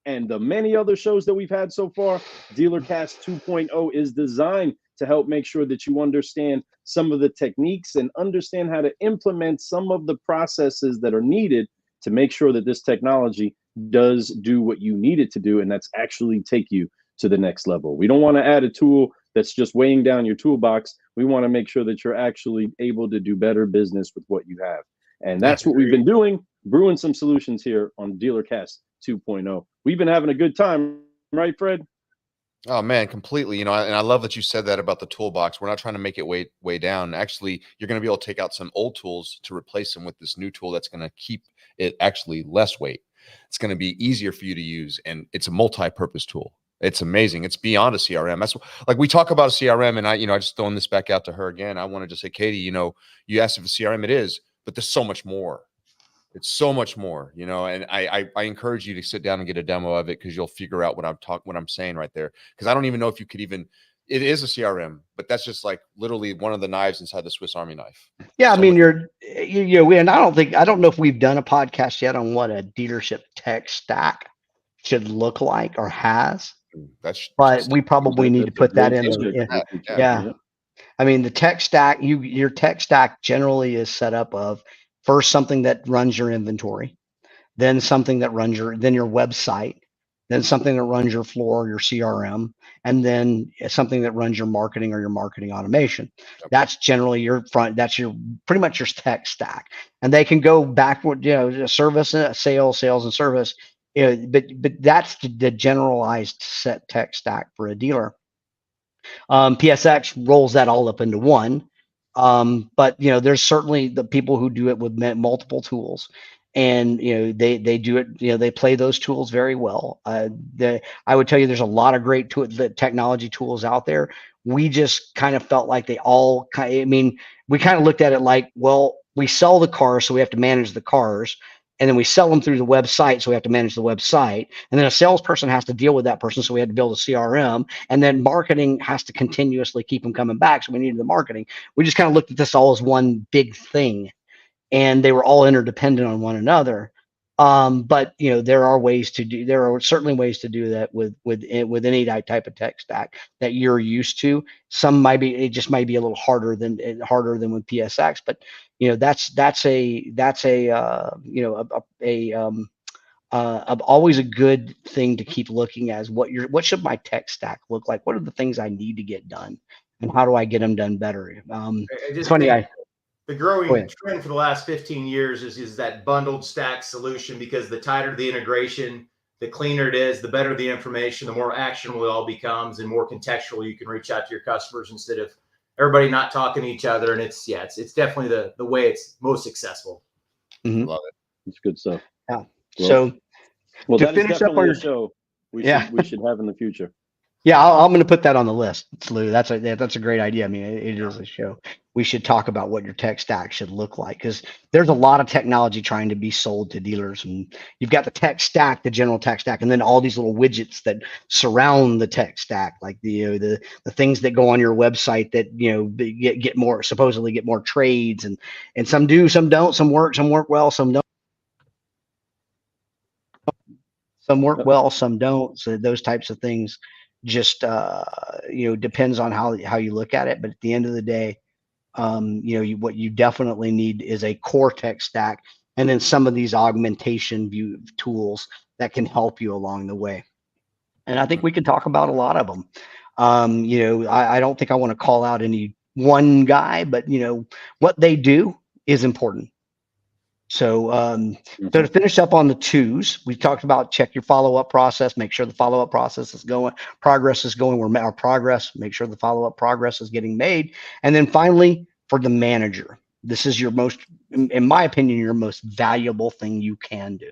and the many other shows that we've had so far, DealerCast 2.0 is designed to help make sure that you understand some of the techniques and understand how to implement some of the processes that are needed to make sure that this technology does do what you need it to do, and that's actually take you to the next level. We don't want to add a tool that's just weighing down your toolbox. We want to make sure that you're actually able to do better business with what you have. And that's what we've been doing, brewing some solutions here on DealerCast 2.0. We've been having a good time, right, Fred? Oh man, completely. And I love that you said that about the toolbox. We're not trying to make it way down. Actually, you're going to be able to take out some old tools to replace them with this new tool that's going to keep it actually less weight. It's going to be easier for you to use, and it's a multi-purpose tool. It's amazing. It's beyond a CRM. That's like we talk about a CRM, and I just throwing this back out to her again. I wanted to say, Katie, you asked if a CRM it is, but there's so much more. It's so much more, and I encourage you to sit down and get a demo of it, because you'll figure out what I'm saying right there. Because I don't even know if you could even. It is a CRM, but that's just like literally one of the knives inside the Swiss Army knife. Yeah, I mean, and I don't know if we've done a podcast yet on what a dealership tech stack should look like or has. But we probably need to put that in. Yeah. I mean, the tech stack, your tech stack generally is set up of first something that runs your inventory, then something that runs your website, then something that runs your floor, your CRM, and then something that runs your marketing or your marketing automation. That's generally that's pretty much your tech stack. And they can go backward, service, sales and service. But that's the generalized set tech stack for a dealer. PSX rolls that all up into one. But there's certainly the people who do it with multiple tools, and they do it. They play those tools very well. I would tell you there's a lot of great technology tools out there. We just kind of felt like we kind of looked at it like, well, we sell the cars, so we have to manage the cars. and then we sell them through the website. So we have to manage the website, and then a salesperson has to deal with that person. So we had to build a CRM, and then marketing has to continuously keep them coming back. So we needed the marketing. We just kind of looked at this all as one big thing, and they were all interdependent on one another. But there are certainly ways to do that with any type of tech stack that you're used to. Some it just might be a little harder than with PSX, but that's always a good thing to keep looking at. What should my tech stack look like? What are the things I need to get done, and how do I get them done better? It's funny. The growing trend for the last 15 years is that bundled stack solution, because the tighter the integration, the cleaner it is, the better the information, the more actionable it all becomes, and more contextual you can reach out to your customers instead of everybody not talking to each other. And it's definitely the way it's most successful. Mm-hmm. Love it. It's good stuff. Yeah. Well, To that is finish up definitely our a show we should have in the future. Yeah, I'm going to put that on the list, Lou. That's a great idea. I mean, it is a show. We should talk about what your tech stack should look like, because there's a lot of technology trying to be sold to dealers, and you've got the tech stack, the general tech stack, and then all these little widgets that surround the tech stack, like the things that go on your website that supposedly get more trades, and some do, some don't, some work well, some don't. Some work well, some don't. So those types of things just depends on how you look at it. But at the end of the day, what you definitely need is a core tech stack, and then some of these augmentation view tools that can help you along the way. And I think we can talk about a lot of them. I don't think I want to call out any one guy, but what they do is important. So, to finish up on the twos, we talked about check your follow-up process, make sure the follow-up process is going, progress is going, make sure the follow-up progress is getting made. And then finally, for the manager, this is in my opinion, your most valuable thing you can do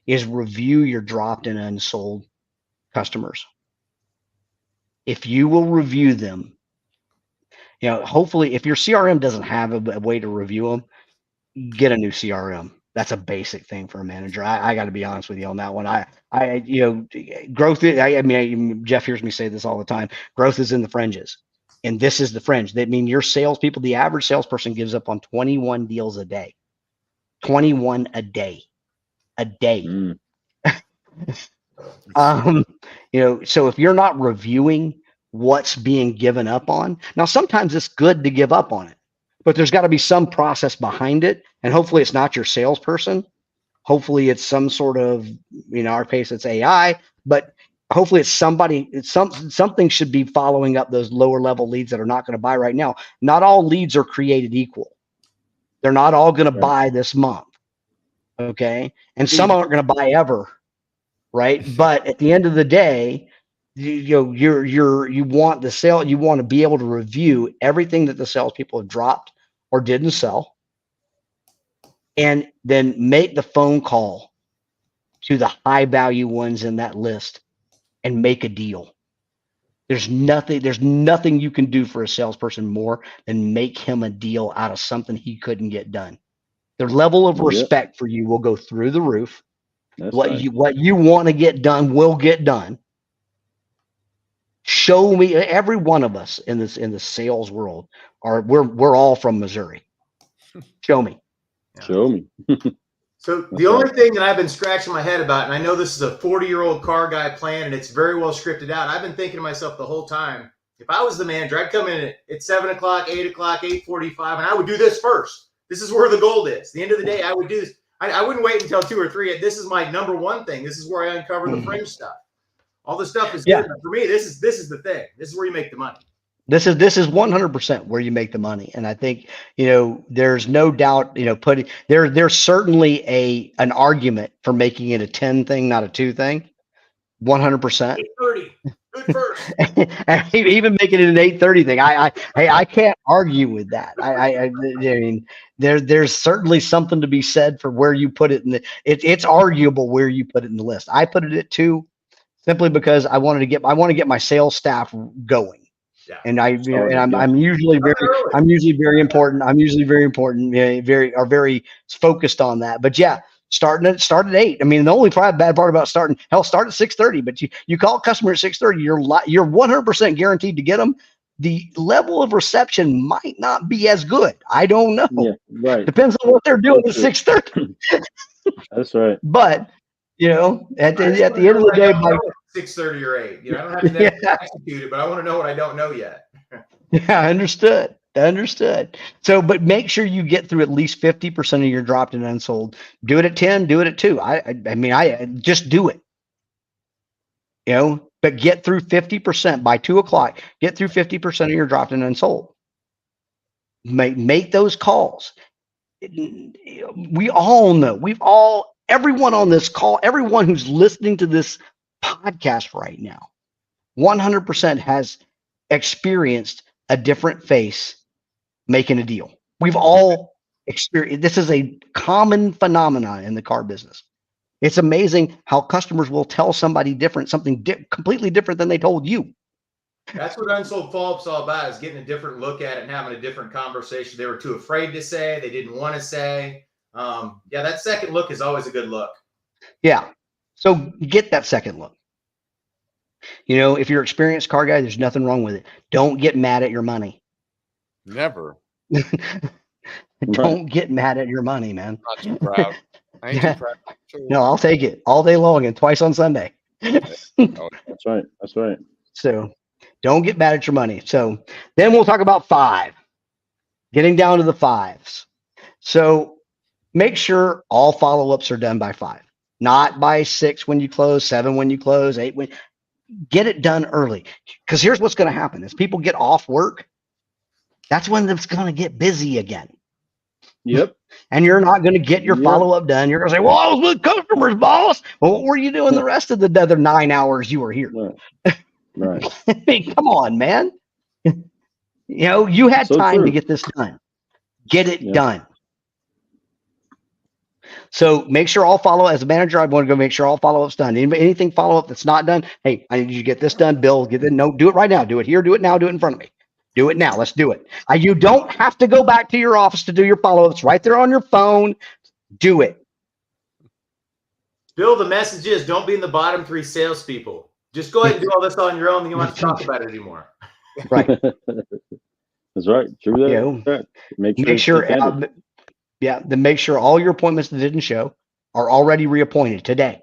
is review your dropped and unsold customers. If you will review them, hopefully if your CRM doesn't have a way to review them, get a new CRM. That's a basic thing for a manager. I got to be honest with you on that one. Growth. Jeff hears me say this all the time. Growth is in the fringes, and this is the fringe. That means your salespeople. The average salesperson gives up on 21 deals a day. 21 a day. So if you're not reviewing what's being given up on, now sometimes it's good to give up on it, but there's got to be some process behind it. And hopefully it's not your salesperson. Hopefully it's some sort of, in our case, it's AI, but hopefully it's somebody, something should be following up those lower level leads that are not going to buy right now. Not all leads are created equal. They're not all going to buy this month. Okay. And some aren't going to buy ever. Right. But at the end of the day, you want to be able to review everything that the salespeople have dropped or didn't sell, and then make the phone call to the high value ones in that list and make a deal. There's nothing you can do for a salesperson more than make him a deal out of something he couldn't get done. Their level of respect for you will go through the roof. What you want to get done will get done. Show me. Every one of us in the sales world we're all from Missouri. Show me. Show me. So the only thing that I've been scratching my head about, and I know this is a 40-year-old car guy plan, and it's very well scripted out. I've been thinking to myself the whole time, if I was the manager, I'd come in at 7 o'clock, 8 o'clock, 8:45, and I would do this first. This is where the gold is. At the end of the day, I would do this. I wouldn't wait until 2 or 3. This is my number one thing. This is where I uncover the fringe stuff. All this stuff is good. But for me, this is the thing. This is where you make the money. This is 100% where you make the money. And I think, there's no doubt, there's certainly an argument for making it a 10 thing, not a 2 thing. 100%. 8:30. Good first. Even making it an 8:30 thing. I can't argue with that. I mean, there's certainly something to be said for where you put it it's arguable where you put it in the list. I put it at 2 simply because I want to get my sales staff going. Yeah. And I'm usually very important. Very focused on that. But yeah, Start at 8. I mean, the only bad part about start at 6:30, but you call a customer at 6:30, you're 100% guaranteed to get them. The level of reception might not be as good. I don't know. Yeah, right. Depends on what they're doing at 6:30. That's right. But at the end of the day, by 6:30 or 8, I don't have to execute it, but I want to know what I don't know yet. Yeah, understood. So, but make sure you get through at least 50% of your dropped and unsold. Do it at 10, do it at 2. I just do it. But get through 50% by 2:00. Get through 50% of your dropped and unsold. Make those calls. We all know. Everyone on this call, everyone who's listening to this podcast right now, 100% has experienced a different face making a deal. We've all experienced. This is a common phenomenon in the car business. It's amazing how customers will tell somebody different, something completely different than they told you. That's what unsold follow-up's all about, is getting a different look at it and having a different conversation. They were too afraid to say, they didn't want to say. That second look is always a good look. Yeah. So get that second look. If you're an experienced car guy, there's nothing wrong with it. Don't get mad at your money. Never. Don't get mad at your money, man. Not too proud. I ain't too proud. No, I'll take it all day long and twice on Sunday. That's right. So don't get mad at your money. So then we'll talk about 5. Getting down to the 5s. So make sure all follow-ups are done by 5, not by 6 when you close, 7 when you close, 8 when. Get it done early, because here's what's going to happen: as people get off work, that's when it's going to get busy again. Yep. And you're not going to get your follow-up done. You're going to say, "Well, I was with customers, boss." Well, what were you doing the rest of the other 9 hours you were here? Right. I mean, come on, man. You had time to get this done. Get it done. So make sure all as a manager, I want to go make sure all follow-up's done. Anything follow-up that's not done, hey, I need you to get this done, Bill. Do it right now. Do it here, do it now, do it in front of me. Do it now. Let's do it. You don't have to go back to your office to do your follow-ups. Right there on your phone. Do it. Bill, the message is, don't be in the bottom 3 salespeople. Just go ahead and do all this on your own, then you don't have to talk about it anymore. Right. That's right. True that. Make sure then make sure all your appointments that didn't show are already reappointed today.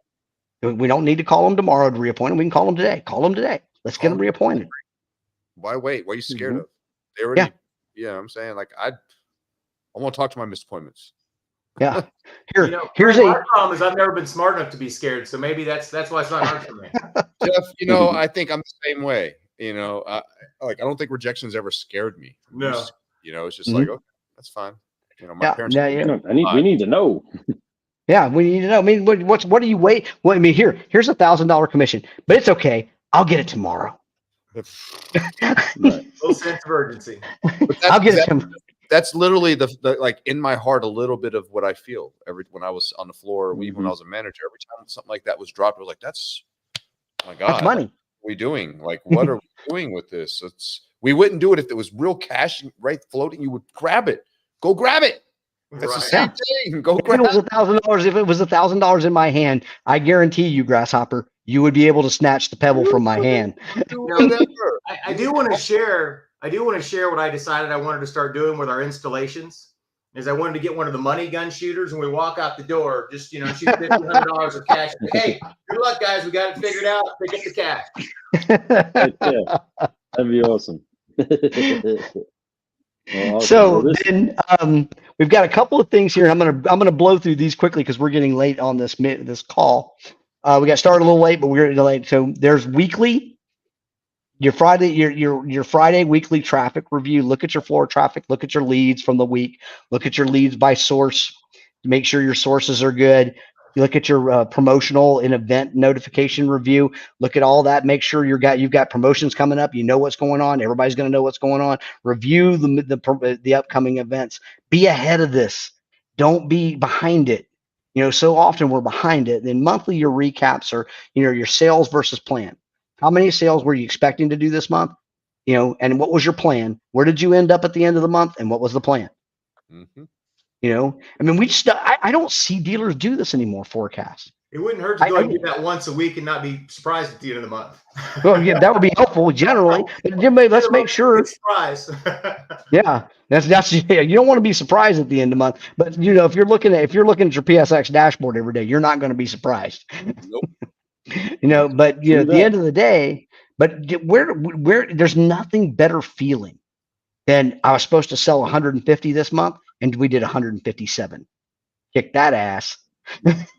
We don't need to call them tomorrow to reappoint them. We can call them today. Let's get them reappointed. Why wait? What are you scared of? They already. Yeah, I'm saying, like, I want to talk to my missed appointments. Yeah. Here's my problem is I've never been smart enough to be scared, so maybe that's why it's not hard for me. Jeff, I think I'm the same way. I don't think rejection's ever scared me. No. It's just like, okay, that's fine. My parents. We need to know. Yeah, we need to know. I mean, what do you wait? Well, I mean, here's $1,000 commission, but it's okay. I'll get it tomorrow. Little sense of urgency. I'll get it tomorrow. That's literally the like in my heart a little bit of what I feel when I was on the floor, even when I was a manager. Every time something like that was dropped, I was like, "That's oh my God, that's money. What are we doing? Like, what are we doing with this?" We wouldn't do it if it was real cash right floating. You would grab it. Go grab it. That's the same thing. Go grab it. If it was $1,000 in my hand, I guarantee you, Grasshopper, you would be able to snatch the pebble from my hand. I do want to share what I decided I wanted to start doing with our installations. Is I wanted to get one of the money gun shooters, and we walk out the door, just shoot $1,500 of cash. Hey, good luck, guys. We got it figured out. Pick up the cash. Yeah, that'd be awesome. Well, so then we've got a couple of things here. I'm gonna blow through these quickly because we're getting late on this call. We got started a little late, but we're getting late. So there's your Friday weekly traffic review. Look at your floor traffic. Look at your leads from the week. Look at your leads by source to make sure your sources are good. You look at your promotional and event notification review. Look at all that. Make sure you've got promotions coming up. You know what's going on. Everybody's going to know what's going on. Review the upcoming events. Be ahead of this. Don't be behind it. So often we're behind it. Then monthly, your recaps are, your sales versus plan. How many sales were you expecting to do this month? And what was your plan? Where did you end up at the end of the month? And what was the plan? Mm-hmm. You know, I mean, I don't see dealers do this anymore. Forecast. It wouldn't hurt to go and do that once a week and not be surprised at the end of the month. Well, yeah, that would be helpful generally. But let's make sure. Surprise. Yeah, that's yeah, you don't want to be surprised at the end of the month. But you know, if you're looking at your PSX dashboard every day, you're not going to be surprised. Nope. You know, but you know, at the end of the day, but where there's nothing better feeling than I was supposed to sell 150 this month and we did 157. Kick that ass.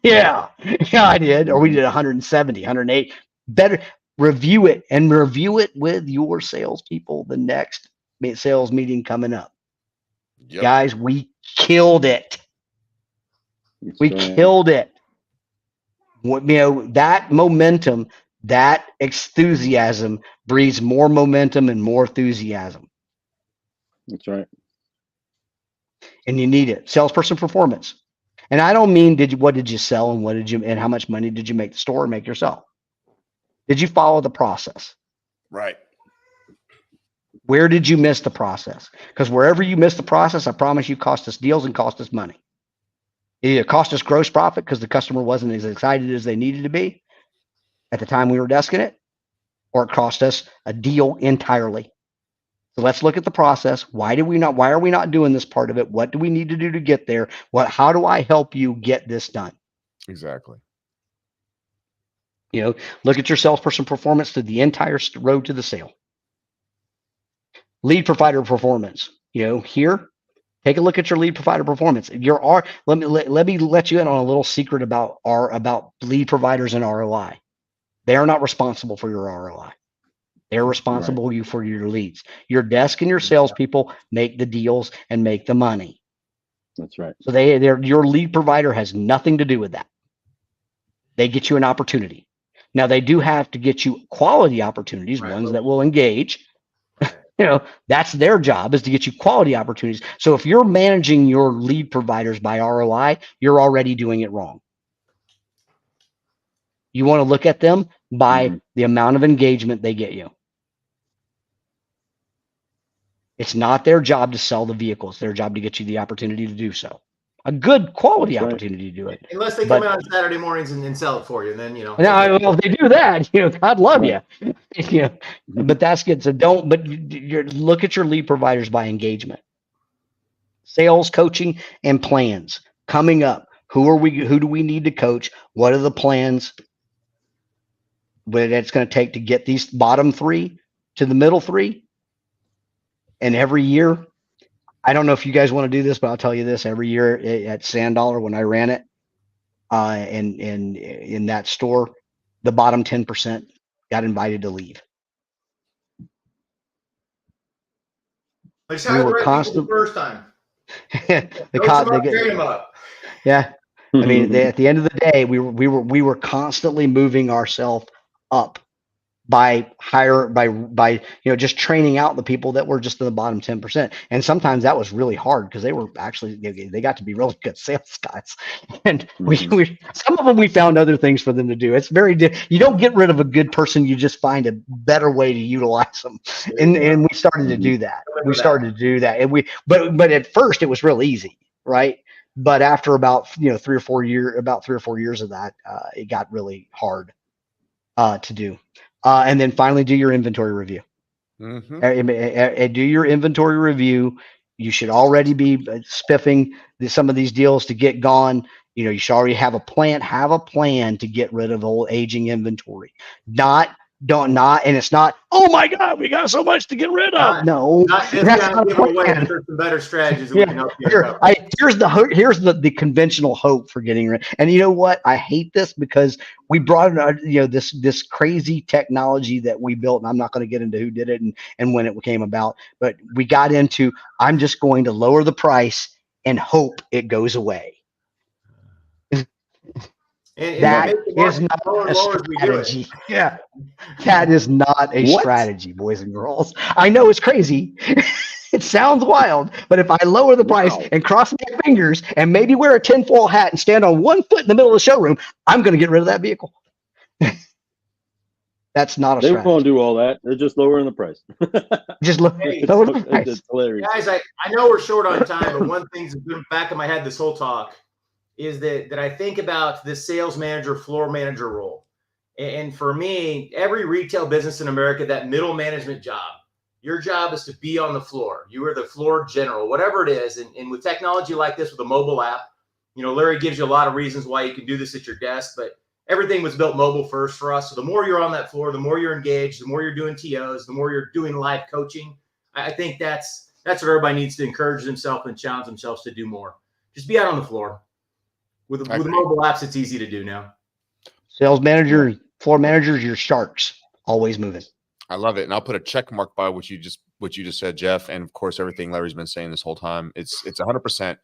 yeah, I did. Or we did 170, 108. Better review it with your salespeople the next sales meeting coming up. Yep. Guys, we killed it. We killed it. You know, that momentum, that enthusiasm breeds more momentum and more enthusiasm. That's right. And you need it. Salesperson performance. And I don't mean what did you sell and how much money did you make the store or make yourself? Did you follow the process? Right. Where did you miss the process? Because wherever you miss the process, I promise you cost us deals and cost us money. It either cost us gross profit because the customer wasn't as excited as they needed to be at the time we were desking it, or it cost us a deal entirely. So let's look at the process. Why are we not doing this part of it? What do we need to do to get there? How do I help you get this done? Exactly. You know, look at your salesperson performance to the entire road to the sale. Lead provider performance. You know, here, take a look at your lead provider performance. Let me let you in on a little secret about lead providers and ROI. They are not responsible for your ROI. They're responsible for your leads. Your desk and your salespeople make the deals and make the money. That's right. So your lead provider has nothing to do with that. They get you an opportunity. Now they do have to get you quality opportunities, ones that will engage. You know, that's their job, is to get you quality opportunities. So if you're managing your lead providers by ROI, you're already doing it wrong. You want to look at them by the amount of engagement they get you. It's not their job to sell the vehicle. It's their job to get you the opportunity to do so. A good quality opportunity to do it. Unless they come in on Saturday mornings and sell it for you, and then, you know. Now, well, if they do that, you know, God love you. You know, but that's good. So look at your lead providers by engagement. Sales, coaching, and plans coming up. Who do we need to coach? What are the plans that it's going to take to get these bottom three to the middle three? And every year, I don't know if you guys want to do this, but I'll tell you this: every year at Sand Dollar, when I ran it, and in that store, the bottom 10% got invited to leave. We were constant the first time. Yeah, I mean, at the end of the day, we were constantly moving ourselves up by just training out the people that were just in the bottom 10%. And sometimes that was really hard because they were actually, they got to be really good sales guys. And some of them, we found other things for them to do. It's you don't get rid of a good person. You just find a better way to utilize them. And we started to do that. And but at first it was real easy. Right. But after about, 3 or 4 years of that, it got really hard to do. And then finally, do your inventory review. Do your inventory review. You should already be spiffing some of these deals to get gone. You should already have a plan. Have a plan to get rid of old aging inventory. And it's not, oh my God, we got so much to get rid of. That's not a plan. There's some better strategies. Here's the conventional hope for getting rid. And you know what? I hate this because we brought in this crazy technology that we built, and I'm not going to get into who did it and when it came about, but we got into, I'm just going to lower and hope it goes away. That is not a strategy. Yeah, that is not a strategy, boys and girls. I know it's crazy. It sounds wild, but if I lower the price and cross my fingers and maybe wear a tinfoil hat and stand on one foot in the middle of the showroom, I'm going to get rid of that vehicle. That's not a They strategy. won't do all that. They're just lowering the price. Just look. Lower the price. It's hilarious. Guys, I know we're short on time, but one thing's been back in my head this whole talk is that I think about the sales manager, floor manager role. And for me, every retail business in America, that middle management job, your job is to be on the floor. You are the floor general, whatever it is. And with technology like this, with a mobile app, Larry gives you a lot of reasons why you can do this at your desk, but everything was built mobile first for us. So the more you're on that floor, the more you're engaged, the more you're doing TOs, the more you're doing live coaching. I think that's what everybody needs to encourage themselves and challenge themselves to do more. Just be out on the floor. With mobile apps, it's easy to do now. Sales manager, floor managers, your sharks, always moving. I love it. And I'll put a check mark by what you just said, Jeff. And of course, everything Larry's been saying this whole time. It's 100%.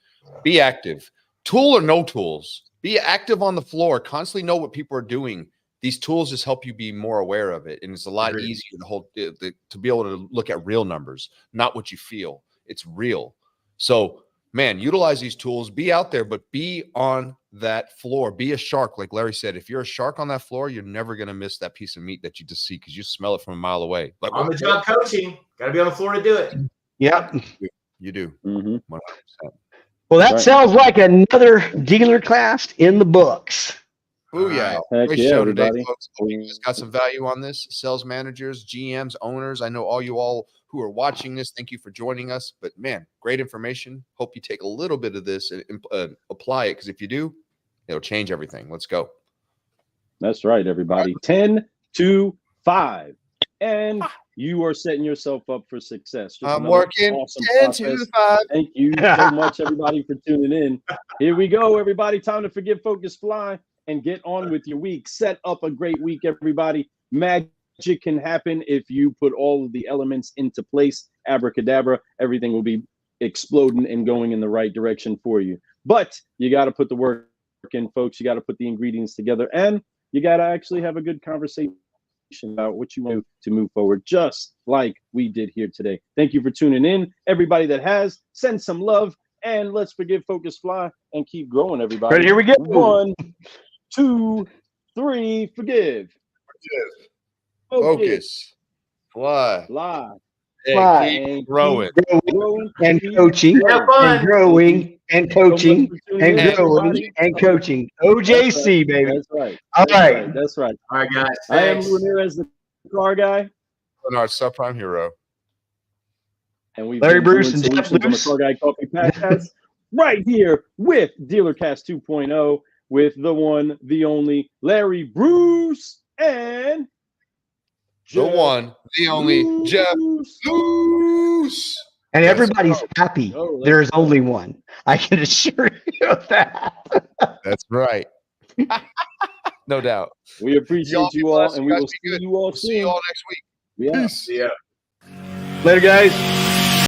Be active. Tool or no tools. Be active on the floor. Constantly know what people are doing. These tools just help you be more aware of it. And it's a lot easier to be able to look at real numbers, not what you feel. It's real. So, man, utilize these tools. Be out there, but be on that floor. Be a shark. Like Larry said, if you're a shark on that floor, you're never going to miss that piece of meat that you just see because you smell it from a mile away. Like on the job coaching, got to be on the floor to do it. Yep. You do. 100%. Well, that sounds like another DealerCast in the books. Oh yeah. Great show today, folks. Hope you guys got some value on this. Sales managers, GMs, owners. I know all you all who are watching this. Thank you for joining us. But man, great information. Hope you take a little bit of this and apply it, because if you do, it'll change everything. Let's go. That's right, everybody. 10 to 5. And you are setting yourself up for success. Just I'm working awesome 10 process. to 5. Thank you so much, everybody, for tuning in. Here we go, everybody. Time to forget, focus, fly, and get on with your week. Set up a great week, everybody. Magic can happen if you put all of the elements into place. Abracadabra, everything will be exploding and going in the right direction for you. But you got to put the work in, folks. You got to put the ingredients together, and you got to actually have a good conversation about what you want to move forward, just like we did here today. Thank you for tuning in. Everybody that has, send some love, and let's forgive, focus, fly, and keep growing, everybody. Right, here we go. 1, 2, 3, forgive. Focus. Fly. Fly. And keep growing. And coaching. And growing. And coaching. And growing. And coaching. OJC, baby. That's right. All right. That's right. All right, guys. I am Thanks. Ramirez, the car guy. Our subprime hero. And we've Larry been Bruce doing and Jeff Solutions on the Bruce. Car Guy Coffee Podcast right here with DealerCast 2.0 with the one, the only Larry Bruce and The one, the only Jeff Bruce. And everybody's happy. Oh, There is only one. I can assure you of that. That's right. No doubt. we appreciate Y'all be you all, blessed. and You we guys will be see good. you all We'll soon. see you all next week. Yeah. Peace. See ya. Later, guys.